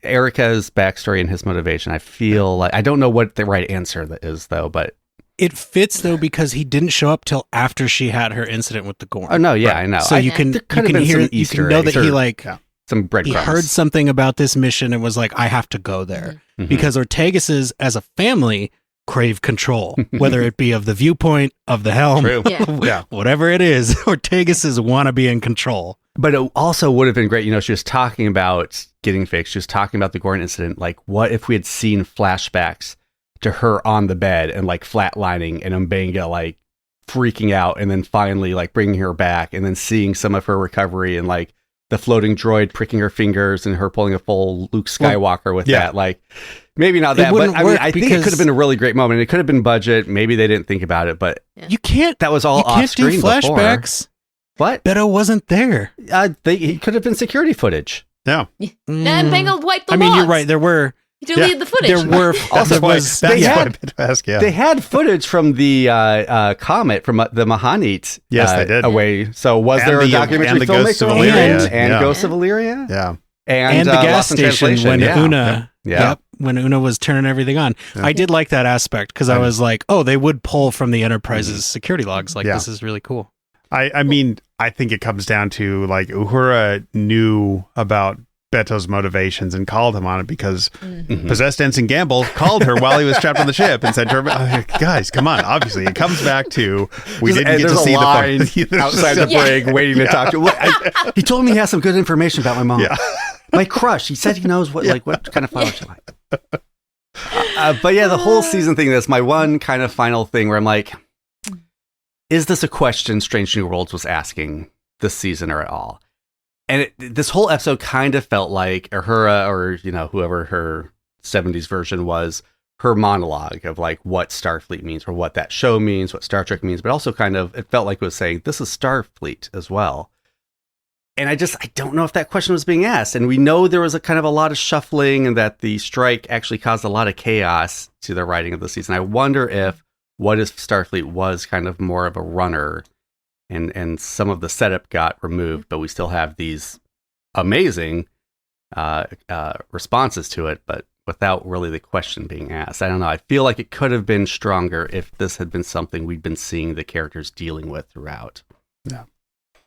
Erica's backstory and his motivation. I feel like I don't know what the right answer is, though, but it fits, though, because he didn't show up till after she had her incident with the Gorn. Oh no, yeah, right. I know. So you can hear, you can know that he some breadcrumbs. He heard something about this mission and was like, I have to go there because Ortegas's, as a family, crave control, whether it be of the viewpoint, of the helm, whatever it is. Ortegas's want to be in control. But it also would have been great, she was talking about getting fixed. She was talking about the Gorn incident. Like, what if we had seen flashbacks to her on the bed and, like, flatlining and M'Benga, like, freaking out, and then finally, like, bringing her back, and then seeing some of her recovery and, like, the floating droid pricking her fingers and her pulling a full Luke Skywalker with that. Like, maybe not that, but I mean, I think it could have been a really great moment. It could have been budget. Maybe they didn't think about it, but you can't. That was all off screen. Do flashbacks. Before. What? Beto wasn't there. He could have been security footage. Yeah. And Bengal wiped the I mean, logs. you're right. There were. He deleted the footage. There were. Also, they had footage from the comet from the Mahanit. Yes, they did. Away. So was there a documentary filmmaker and Ghosts of Illyria? Yeah. And the gas station when Una. Yeah. When Una was turning everything on. Yeah. I did like that aspect because I was like, oh, they would pull from the Enterprise's security logs. Like, this is really cool. I mean, I think it comes down to, like, Uhura knew about Beto's motivations and called him on it because possessed Ensign Gamble called her while he was trapped on the ship and said to her, guys, come on. Obviously, it comes back to, we didn't get to see the outside the brig waiting to talk to. He told me he has some good information about my mom. Yeah. My crush. He said he knows what kind of flowers she likes. But yeah, the whole season thing, that's my one kind of final thing where I'm like, is this a question Strange New Worlds was asking this season or at all? this whole episode kind of felt like Uhura, or whoever her 70s version was, her monologue of like what Starfleet means, or what that show means, what Star Trek means, but also kind of it felt like it was saying this is Starfleet as well. And I don't know if that question was being asked. And we know there was a lot of shuffling, and that the strike actually caused a lot of chaos to the writing of the season. I wonder if what is Starfleet was kind of more of a runner, and some of the setup got removed, but we still have these amazing responses to it, but without really the question being asked. I don't know. I feel like it could have been stronger if this had been something we'd been seeing the characters dealing with throughout. Yeah.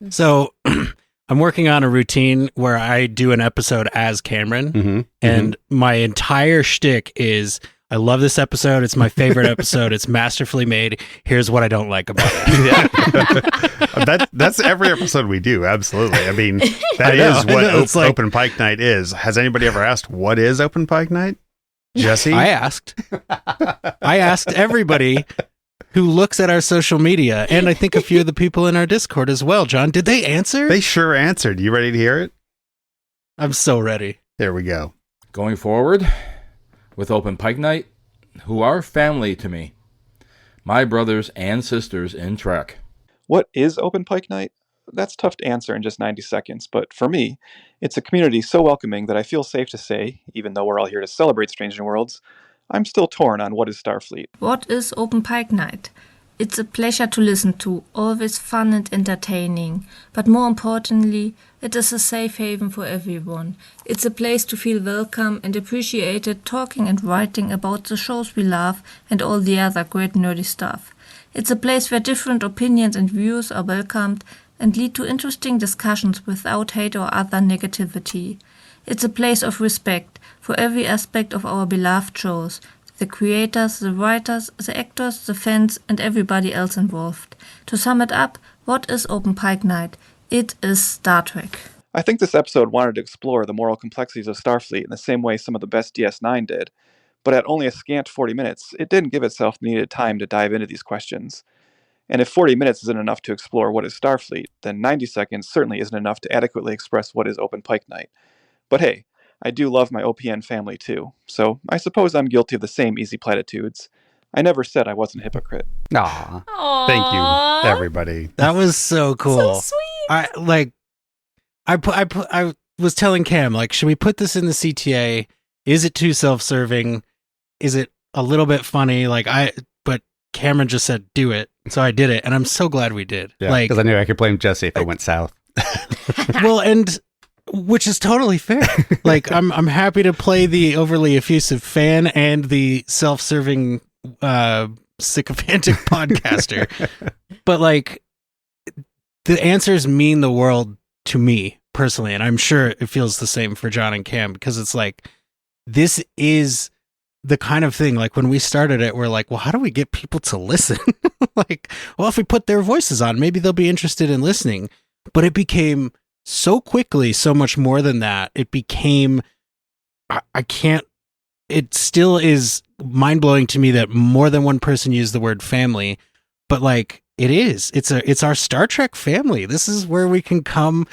So I'm working on a routine where I do an episode as Cameron, and my entire shtick is, I love this episode. It's my favorite episode. It's masterfully made. Here's what I don't like about it. That's every episode we do. Absolutely. I mean, that is what Open Pike Night is. Has anybody ever asked, what is Open Pike Night? Jesse? I asked everybody who looks at our social media, and I think a few of the people in our Discord as well. John, did they answer? They sure answered. You ready to hear it? I'm so ready. There we go. Going forward with Open Pike Night, who are family to me, my brothers and sisters in Trek. What is Open Pike Night? That's tough to answer in just 90 seconds, but for me, it's a community so welcoming that I feel safe to say, even though we're all here to celebrate Strange New Worlds, I'm still torn on what is Starfleet. What is Open Pike Night? It's a pleasure to listen to, always fun and entertaining. But more importantly, it is a safe haven for everyone. It's a place to feel welcome and appreciated, talking and writing about the shows we love and all the other great nerdy stuff. It's a place where different opinions and views are welcomed and lead to interesting discussions without hate or other negativity. It's a place of respect for every aspect of our beloved shows, the creators, the writers, the actors, the fans, and everybody else involved. To sum it up, what is Open Pike Night? It is Star Trek. I think this episode wanted to explore the moral complexities of Starfleet in the same way some of the best DS9 did, but at only a scant 40 minutes, it didn't give itself the needed time to dive into these questions. And if 40 minutes isn't enough to explore what is Starfleet, then 90 seconds certainly isn't enough to adequately express what is Open Pike Night. But hey, I do love my OPN family too, so I suppose I'm guilty of the same easy platitudes. I never said I wasn't a hypocrite. Aw. Thank you, everybody. That was so cool. So sweet. I was telling Cam, like, should we put this in the CTA? Is it too self-serving? Is it a little bit funny? But Cameron just said, do it. So I did it, and I'm so glad we did. Yeah, because I knew I could blame Jesse if it went south. Well, and which is totally fair. Like, I'm happy to play the overly effusive fan and the self-serving sycophantic podcaster. But like, the answers mean the world to me personally, and I'm sure it feels the same for John and Cam, because it's like, this is the kind of thing, like when we started it, we're like, well, how do we get people to listen? Like, well, if we put their voices on, maybe they'll be interested in listening. But it became so quickly so much more than that. It became, it still is mind-blowing to me that more than one person used the word family, but like, it's our Star Trek family. This is where we can come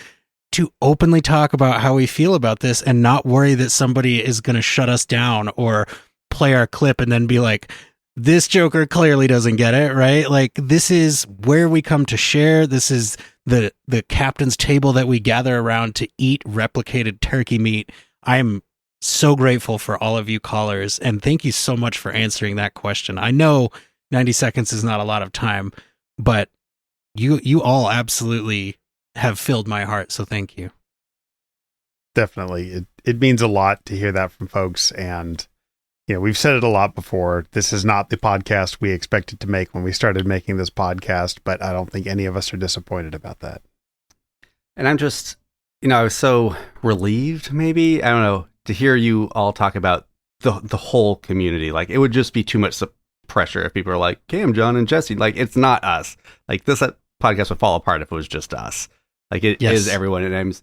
to openly talk about how we feel about this and not worry that somebody is going to shut us down or play our clip and then be like, this Joker clearly doesn't get it, right? Like, this is where we come to share. This is the captain's table that we gather around to eat replicated turkey meat. I'm so grateful for all of you callers, and thank you so much for answering that question. I know 90 seconds is not a lot of time, but you all absolutely have filled my heart, so thank you. Definitely. It means a lot to hear that from folks, and we've said it a lot before. This is not the podcast we expected to make when we started making this podcast, but I don't think any of us are disappointed about that. And I'm just, I was so relieved, maybe, I don't know, to hear you all talk about the whole community. Like, it would just be too much pressure if people are like, Cam, John, and Jesse. Like, it's not us. Like, this podcast would fall apart if it was just us. Like, it is everyone, and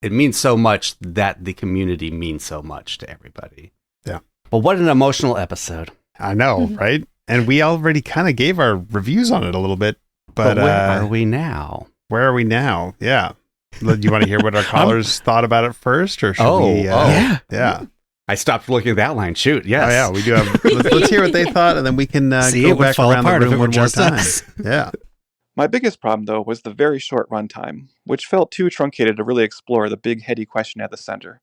it means so much that the community means so much to everybody. Yeah. But what an emotional episode. I know, right? And we already kind of gave our reviews on it a little bit. But where are we now? Where are we now? Yeah. Do you want to hear what our callers thought about it first, or should we? Yeah. I stopped looking at the outline. Shoot, yes. Oh yeah, we do have. Let's hear what they thought, and then we can See, go it would back fall around the apart if room it were one more just time. us. Yeah. My biggest problem, though, was the very short runtime, which felt too truncated to really explore the big, heady question at the center.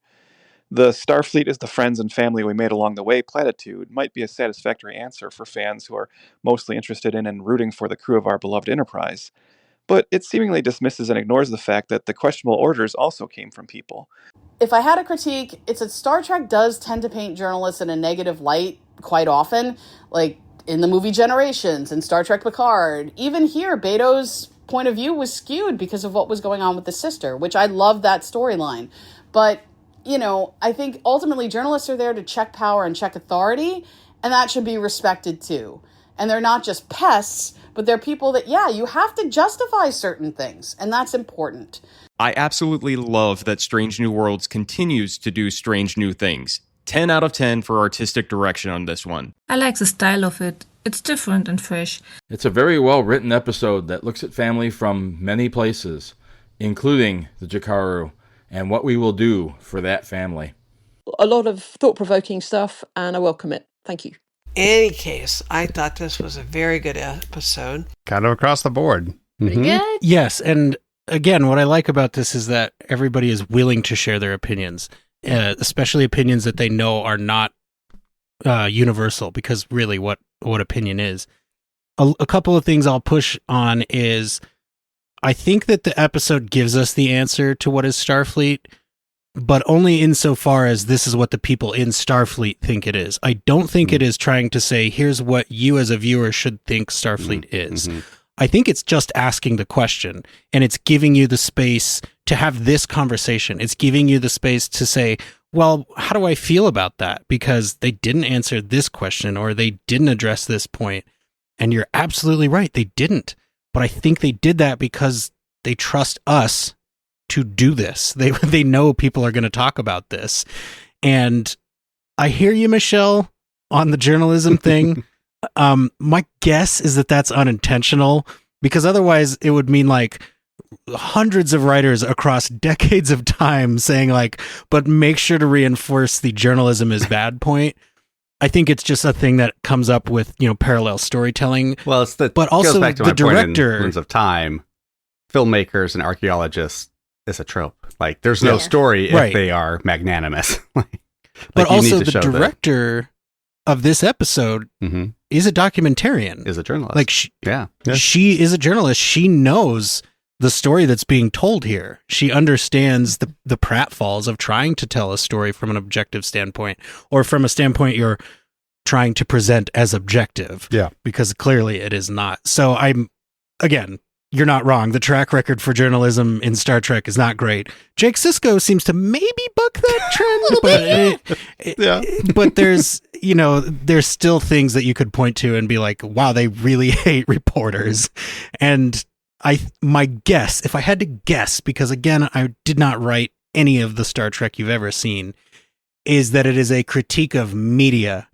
The Starfleet is the friends and family we made along the way platitude might be a satisfactory answer for fans who are mostly interested in and rooting for the crew of our beloved Enterprise, but it seemingly dismisses and ignores the fact that the questionable orders also came from people. If I had a critique, it's that Star Trek does tend to paint journalists in a negative light quite often, like in the movie Generations and Star Trek Picard. Even here, Beto's point of view was skewed because of what was going on with the sister, which I love that storyline. But, you know, I think ultimately journalists are there to check power and check authority, and that should be respected too. And they're not just pests, but they're people that, yeah, you have to justify certain things, and that's important. I absolutely love that Strange New Worlds continues to do strange new things. 10 out of 10 for artistic direction on this one. I like the style of it. It's different and fresh. It's a very well-written episode that looks at family from many places, including the Jakaru, and what we will do for that family. A lot of thought-provoking stuff, and I welcome it. Thank you. Any case, I thought this was a very good episode. Kind of across the board. Good. Yes, and again, what I like about this is that everybody is willing to share their opinions, especially opinions that they know are not universal, because really what opinion is. A couple of things I'll push on is I think that the episode gives us the answer to what is Starfleet, but only insofar as this is what the people in Starfleet think it is. I don't think it is trying to say, here's what you as a viewer should think Starfleet is. I think it's just asking the question, and it's giving you the space to have this conversation. It's giving you the space to say, well, how do I feel about that? Because they didn't answer this question, or they didn't address this point. And you're absolutely right, they didn't. But I think they did that because they trust us to do this. They know people are going to talk about this. And I hear you, Michelle, on the journalism thing. My guess is that that's unintentional, because otherwise it would mean like hundreds of writers across decades of time saying like, but make sure to reinforce the journalism is bad point. I think it's just a thing that comes up with, parallel storytelling. Well, but also goes back to the my director point in Winds of Time, filmmakers and archaeologists is a trope. Like, there's no story if they are magnanimous. But also the director of this episode is a documentarian. Is a journalist. Like, she is a journalist. She knows the story that's being told here. She understands the pratfalls of trying to tell a story from an objective standpoint, or from a standpoint you're trying to present as objective. Yeah. Because clearly it is not. So again, you're not wrong. The track record for journalism in Star Trek is not great. Jake Sisko seems to maybe buck that trend, but there's still things that you could point to and be like, wow, they really hate reporters. And my guess, if I had to guess, because again, I did not write any of the Star Trek you've ever seen, is that it is a critique of media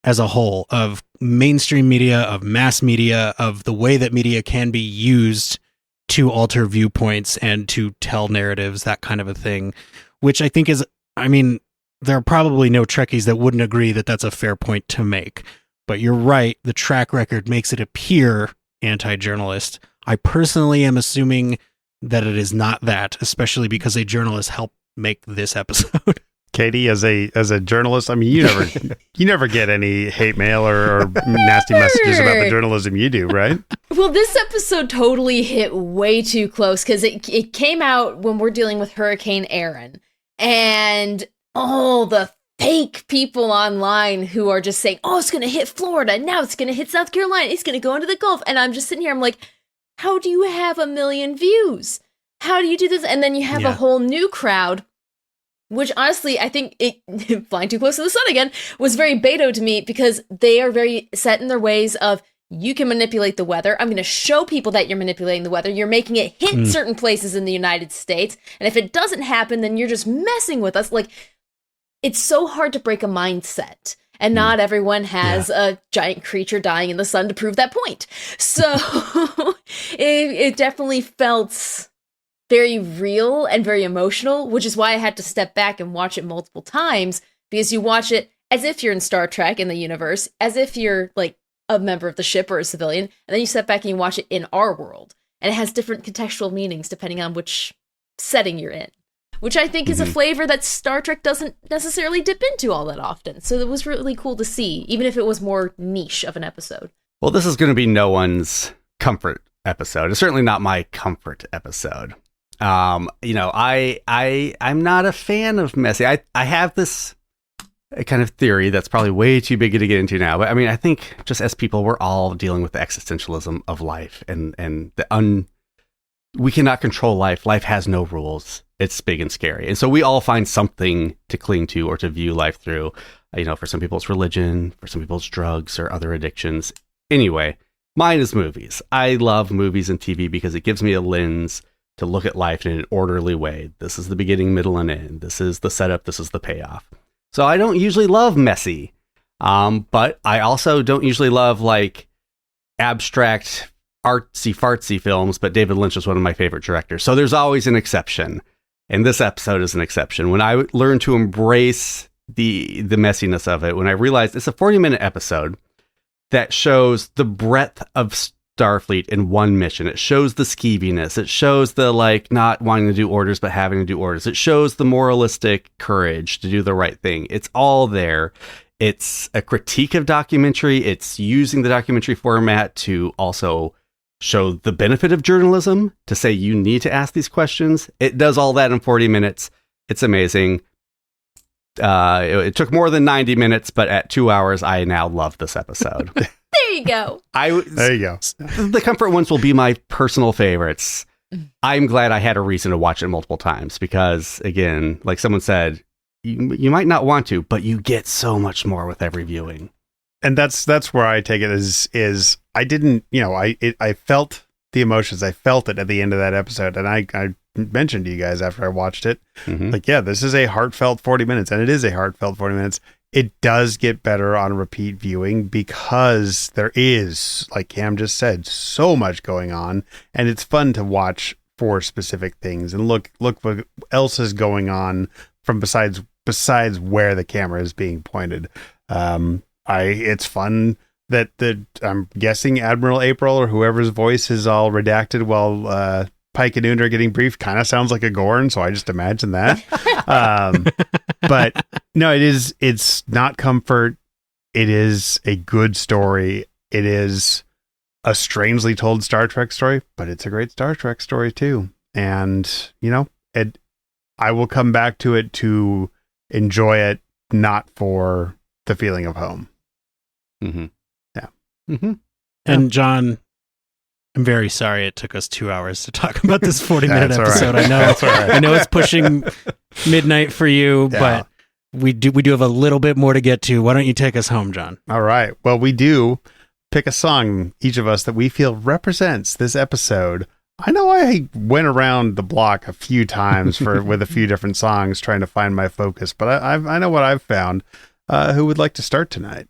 as a whole, of mainstream media, of mass media, of the way that media can be used to alter viewpoints and to tell narratives, that kind of a thing, which I think is, there are probably no Trekkies that wouldn't agree that that's a fair point to make. But you're right, the track record makes it appear anti-journalist. I personally am assuming that it is not that, especially because a journalist helped make this episode. Katie, as a journalist, you never get any hate mail or nasty messages about the journalism you do, right? Well, this episode totally hit way too close, because it came out when we're dealing with Hurricane Aaron, and all the fake people online who are just saying, oh, it's going to hit Florida, now it's going to hit South Carolina, it's going to go into the Gulf, and I'm just sitting here, I'm like, how do you have 1 million views? How do you do this? And then you have a whole new crowd, which honestly, I think flying too close to the sun again, was very Beto to me, because they are very set in their ways of, you can manipulate the weather. I'm going to show people that you're manipulating the weather. You're making it hit certain places in the United States. And if it doesn't happen, then you're just messing with us. Like, it's so hard to break a mindset. And not everyone has a giant creature dying in the sun to prove that point. So it definitely felt very real and very emotional, which is why I had to step back and watch it multiple times, because you watch it as if you're in Star Trek in the universe, as if you're like a member of the ship or a civilian, and then you step back and you watch it in our world. And it has different contextual meanings depending on which setting you're in, which I think is a flavor that Star Trek doesn't necessarily dip into all that often. So it was really cool to see, even if it was more niche of an episode. Well, this is going to be no one's comfort episode. It's certainly not my comfort episode. I'm not a fan of messy. I have this kind of theory that's probably way too big to get into now. But I mean, I think just as people, we're all dealing with the existentialism of life and we cannot control life. Life has no rules. It's big and scary. And so we all find something to cling to or to view life through. For some people it's religion, for some people it's drugs or other addictions. Anyway, mine is movies. I love movies and TV because it gives me a lens to look at life in an orderly way. This is the beginning, middle, and end. This is the setup. This is the payoff. So I don't usually love messy, but I also don't usually love like abstract, artsy-fartsy films, but David Lynch is one of my favorite directors. So there's always an exception, and this episode is an exception. When I learned to embrace the messiness of it, when I realized it's a 40-minute episode that shows the breadth of Starfleet in one mission. It shows the skeeviness. It shows the like not wanting to do orders but having to do orders. It shows the moralistic courage to do the right thing. It's all there. It's a critique of documentary. It's using the documentary format to also show the benefit of journalism, to say you need to ask these questions. It does all that in 40 minutes. It's amazing. It took more than 90 minutes, but at 2 hours, I now love this episode. There you go. There you go. The comfort ones will be my personal favorites. I'm glad I had a reason to watch it multiple times because, again, like someone said, you might not want to, but you get so much more with every viewing. And that's where I take it is I didn't, I felt the emotions. I felt it at the end of that episode. And I mentioned to you guys after I watched it, like, yeah, this is a heartfelt 40 minutes, and it is a heartfelt 40 minutes. It does get better on repeat viewing because there is, like Cam just said, so much going on, and it's fun to watch for specific things and look what else is going on from besides where the camera is being pointed. It's fun that I'm guessing Admiral April or whoever's voice is all redacted while Pike and Una are getting briefed kind of sounds like a Gorn, so I just imagine that. But no, it's not comfort. It is a good story. It is a strangely told Star Trek story, but it's a great Star Trek story too. And, I will come back to it to enjoy it, not for the feeling of home. Mm-hmm. Yeah. Mm-hmm. And John, I'm very sorry it took us 2 hours to talk about this 40-minute episode. Right. I know, Right. I know it's pushing midnight for you, but we do have a little bit more to get to. Why don't you take us home, John? All right. Well, we do pick a song, each of us, that we feel represents this episode. I know I went around the block a few times with a few different songs trying to find my focus, but I know what I've found. Who would like to start tonight?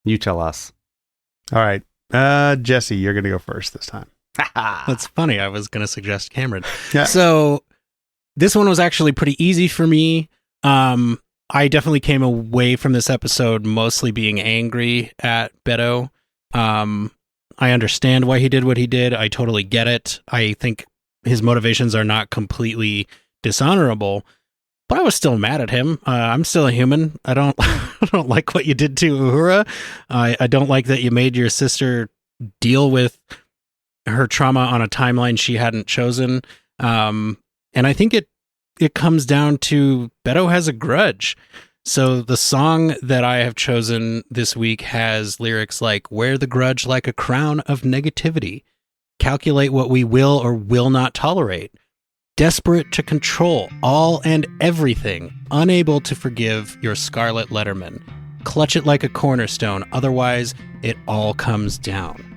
You tell us. All right. Jesse, you're going to go first this time. That's funny. I was going to suggest Cameron. Yeah. So this one was actually pretty easy for me. I definitely came away from this episode mostly being angry at Beto. I understand why he did what he did. I totally get it. I think his motivations are not completely dishonorable, but I was still mad at him. I'm still a human. I don't like what you did to Uhura. I don't like that you made your sister deal with her trauma on a timeline she hadn't chosen. And I think it comes down to Beto has a grudge. So the song that I have chosen this week has lyrics like, wear the grudge like a crown of negativity, calculate what we will or will not tolerate, desperate to control all and everything, unable to forgive your scarlet letterman, clutch it like a cornerstone, otherwise it all comes down.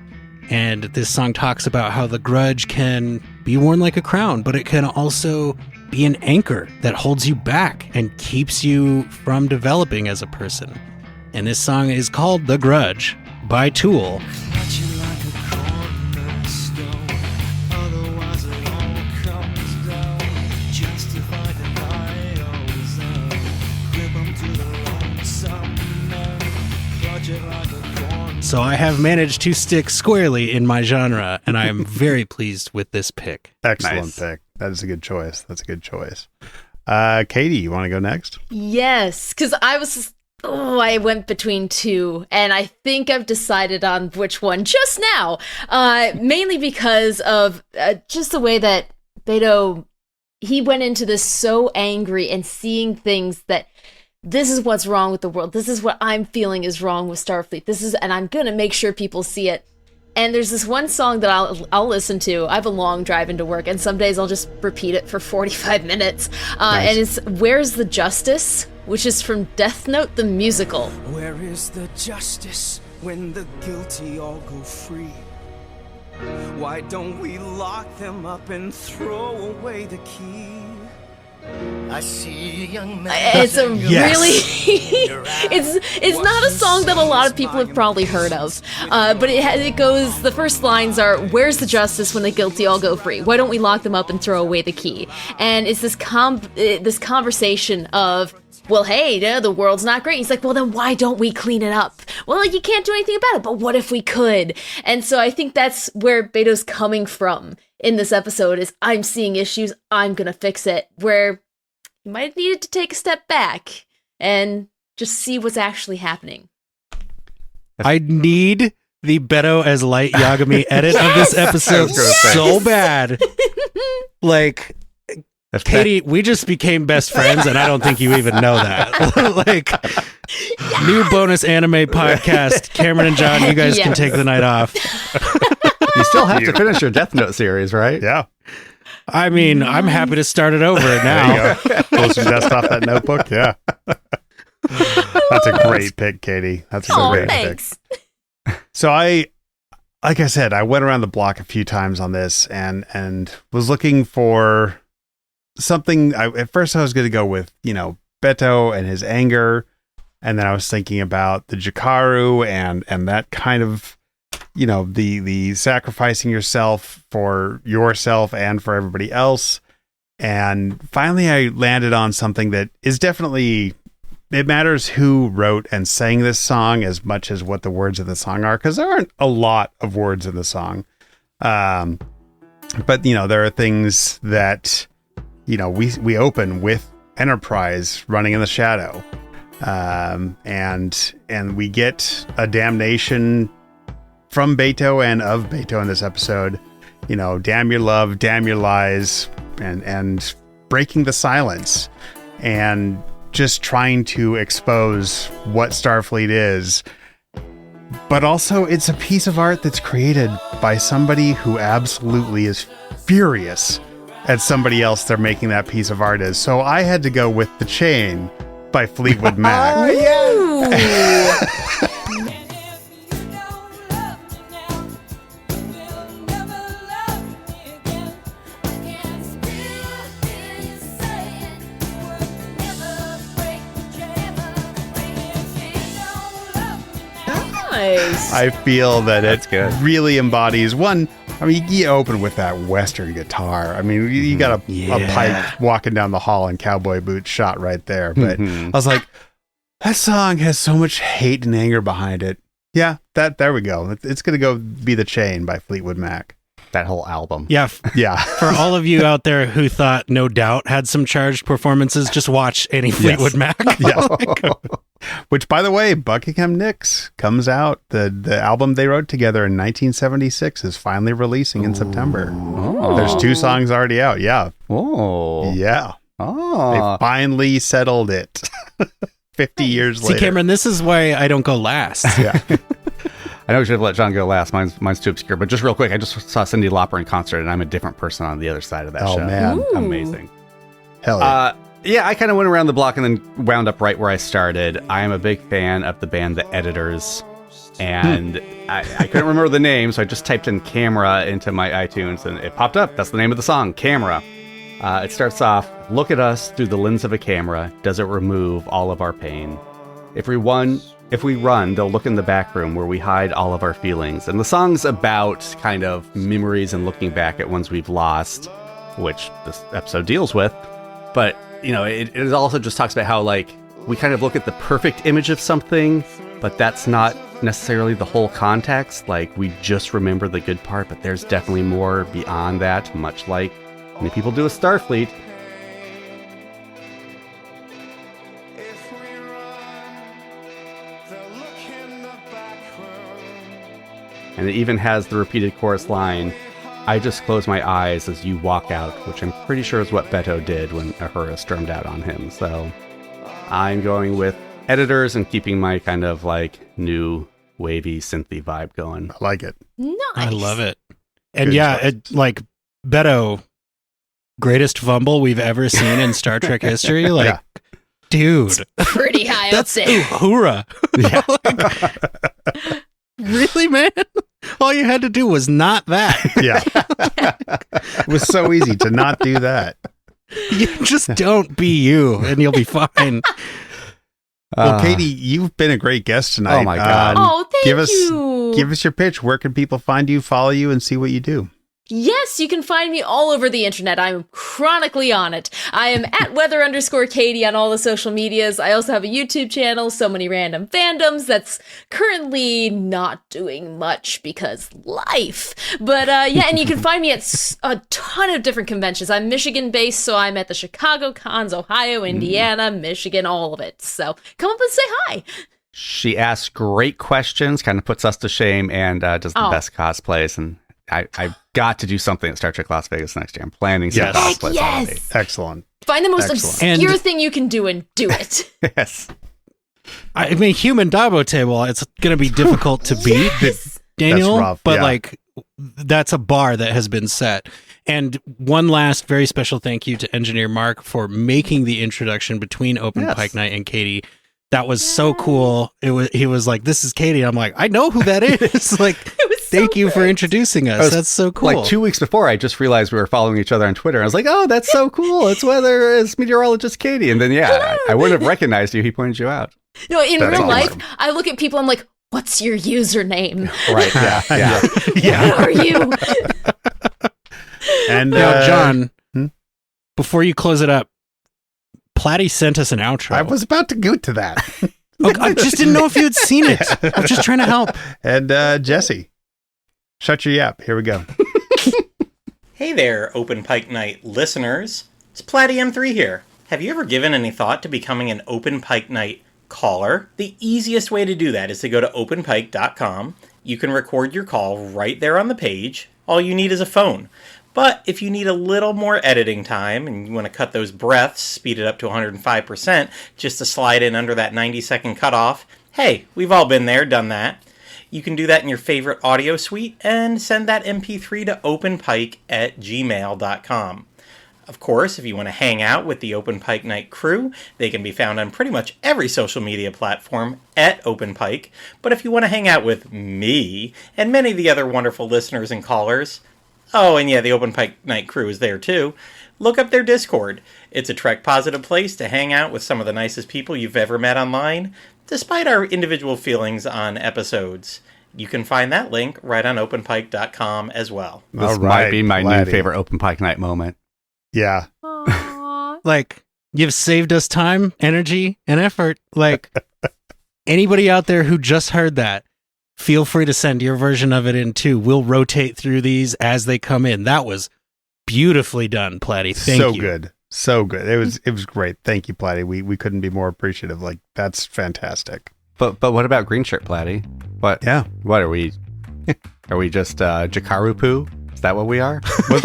And this song talks about how the grudge can be worn like a crown, but it can also be an anchor that holds you back and keeps you from developing as a person. And this song is called The Grudge by Tool. So I have managed to stick squarely in my genre, and I am very pleased with this pick. Excellent pick. That is a good choice. That's a good choice. Katie, you want to go next? Yes, because I went between two, and I think I've decided on which one just now. Mainly because of just the way that Beto, he went into this so angry and seeing things that this is what's wrong with the world. This is what I'm feeling is wrong with Starfleet. And I'm gonna make sure people see it. And there's this one song that I'll listen to. I have a long drive into work, and some days I'll just repeat it for 45 minutes. Nice. And it's "Where's the Justice?" which is from Death Note the musical. Where is the justice when the guilty all go free? Why don't we lock them up and throw away the key? I see a young man. It's a really it's not a song that a lot of people have probably heard of, but it goes. The first lines are, "Where's the justice when the guilty all go free? Why don't we lock them up and throw away the key?" And it's this conversation of, well, hey, the world's not great. He's like, well, then why don't we clean it up? Well, you can't do anything about it, but what if we could? And so I think that's where Beto's coming from in this episode is, I'm seeing issues, I'm gonna fix it, where you might have needed to take a step back and just see what's actually happening. I need the Beto as Light Yagami edit of this episode so bad. Like, Katie, we just became best friends, and I don't think you even know that. Like, new bonus anime podcast. Cameron and John, you guys can take the night off. You still have to finish your Death Note series, right? Yeah. I mean, I'm happy to start it over now. Pull some dust off that notebook. Yeah. That's a great pick, Katie. That's a great pick. So like I said, I went around the block a few times on this and was looking for something. At first I was going to go with, Beto and his anger. And then I was thinking about the Jakaru and that kind of, the sacrificing yourself for yourself and for everybody else. And finally I landed on something that is definitely, it matters who wrote and sang this song as much as what the words of the song are, because there aren't a lot of words in the song. But there are things that, we open with Enterprise running in the shadow. And we get a damnation from Beto and of Beto in this episode. Damn your love, damn your lies, and breaking the silence and just trying to expose what Starfleet is. But also, it's a piece of art that's created by somebody who absolutely is furious at somebody else they're making that piece of art is. So I had to go with The Chain by Fleetwood Mac. Nice. I feel that it really embodies one. I mean, you open with that Western guitar. I mean, you got a Pike walking down the hall in cowboy boots shot right there. But I was like, that song has so much hate and anger behind it. Yeah, there we go. It's going to go be The Chain by Fleetwood Mac. That whole album. Yeah. Yeah. For all of you out there who thought No Doubt had some charged performances, just watch any Fleetwood Mac. Yeah. Which, by the way, Buckingham Nicks comes out. The album they wrote together in 1976 is finally releasing in September. Oh. There's 2 songs already out. Yeah. Oh. Yeah. Oh. They finally settled it. 50 years later. See, Cameron, this is why I don't go last. Yeah. I know we should have let John go last. Mine's too obscure. But just real quick, I just saw Cyndi Lauper in concert, and I'm a different person on the other side of that show. Oh, man. Ooh. Amazing. Hell yeah. Yeah, I kind of went around the block and then wound up right where I started. I am a big fan of the band The Editors, and I couldn't remember the name, so I just typed in Camera into my iTunes, and it popped up. That's the name of the song, Camera. It starts off, look at us through the lens of a camera. Does it remove all of our pain? If we run, they'll look in the back room where we hide all of our feelings. And the song's about kind of memories and looking back at ones we've lost, which this episode deals with. But, it also just talks about how, like, we kind of look at the perfect image of something but that's not necessarily the whole context. Like, we just remember the good part, but there's definitely more beyond that, much like many people do with Starfleet. And it even has the repeated chorus line, "I just close my eyes as you walk out," which I'm pretty sure is what Beto did when Uhura stormed out on him. So I'm going with editors and keeping my kind of like new wavy synthy vibe going. I like it. Nice. I love it. And like Beto, greatest fumble we've ever seen in Star Trek history. Like, dude, pretty high that's up there. Uhura. Yeah. Really, man? All you had to do was not that. Yeah. It was so easy to not do that. You just don't be you, and you'll be fine. Well, Katie, you've been a great guest tonight. Oh my God. Thank you. Give us your pitch. Where can people find you, follow you, and see what you do? Yes, you can find me all over the internet. I'm chronically on it. I am at weather_Katie on all the social medias. I also have a YouTube channel, So Many Random Fandoms, that's currently not doing much because life. But yeah, and you can find me at a ton of different conventions. I'm Michigan-based, so I'm at the Chicago Cons, Ohio, Indiana, Michigan, all of it. So come up and say hi. She asks great questions, kind of puts us to shame, and does the best cosplays. And I've got to do something at Star Trek Las Vegas next year. I'm planning some cosplays already. Excellent. Find the most obscure thing you can do and do it. Yes. I mean, human Dabo table, it's going to be difficult to beat, Daniel, That's rough, but yeah. like, that's a bar that has been set. And one last very special thank you to Engineer Mark for making the introduction between Open Pike Night and Katie. That was so cool. He was like, "This is Katie." I'm like, "I know who that is." Like, thank you for introducing us. That's so cool. Like 2 weeks before, I just realized we were following each other on Twitter. I was like, "Oh, that's so cool! It's meteorologist Katie." And then, I wouldn't have recognized you. He pointed you out. No, in real life, I look at people. I'm like, "What's your username?" Right? Yeah. Who are you? And now, John, before you close it up, Platty sent us an outro. I was about to go to that. I just didn't know if you had seen it. I'm just trying to help. And Jesse, shut your yap. Here we go. Hey there, Open Pike Night listeners. It's Platty M3 here. Have you ever given any thought to becoming an Open Pike Night caller? The easiest way to do that is to go to openpike.com. You can record your call right there on the page. All you need is a phone. But if you need a little more editing time and you want to cut those breaths, speed it up to 105% just to slide in under that 90-second cutoff, hey, we've all been there, done that. You can do that in your favorite audio suite and send that MP3 to openpike@gmail.com. Of course, if you want to hang out with the Open Pike Night crew, they can be found on pretty much every social media platform at Open Pike. But if you want to hang out with me and many of the other wonderful listeners and callers, oh, and yeah, the Open Pike Night crew is there too, look up their Discord. It's a Trek-positive place to hang out with some of the nicest people you've ever met online, despite our individual feelings on episodes. You can find that link right on openpike.com as well. This might be my new favorite Open Pike Night moment. Yeah. Like, you've saved us time, energy, and effort. Like, anybody out there who just heard that, feel free to send your version of it in too. We'll rotate through these as they come in. That was beautifully done, Platty. Thank you. So good. So good. It was great. Thank you, Platty. We couldn't be more appreciative. Like, that's fantastic. But what about Green Shirt, Platty? What? Yeah. What are we? Are we just Jakaru poo? Is that what we are?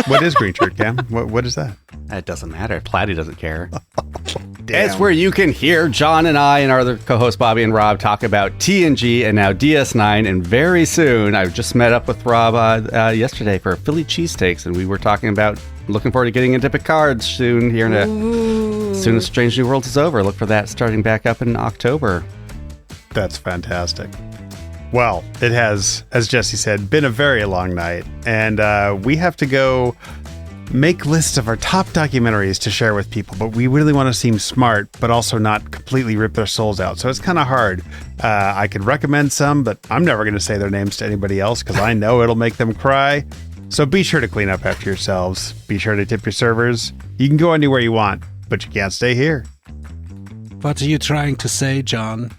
What is Green Shirt, Cam? What is that? It doesn't matter. Platty doesn't care. Damn. It's where you can hear John and I and our other co-hosts Bobby and Rob talk about TNG and now DS9. And very soon, I just met up with Rob yesterday for Philly cheesesteaks, and we were talking about looking forward to getting into Picard soon here. As soon as Strange New Worlds is over, look for that starting back up in October. That's fantastic. Well, it has, as Jesse said, been a very long night, and we have to go make lists of our top documentaries to share with people, but we really want to seem smart, but also not completely rip their souls out. So it's kind of hard. I could recommend some, but I'm never going to say their names to anybody else because I know it'll make them cry. So be sure to clean up after yourselves. Be sure to tip your servers. You can go anywhere you want, but you can't stay here. What are you trying to say, John?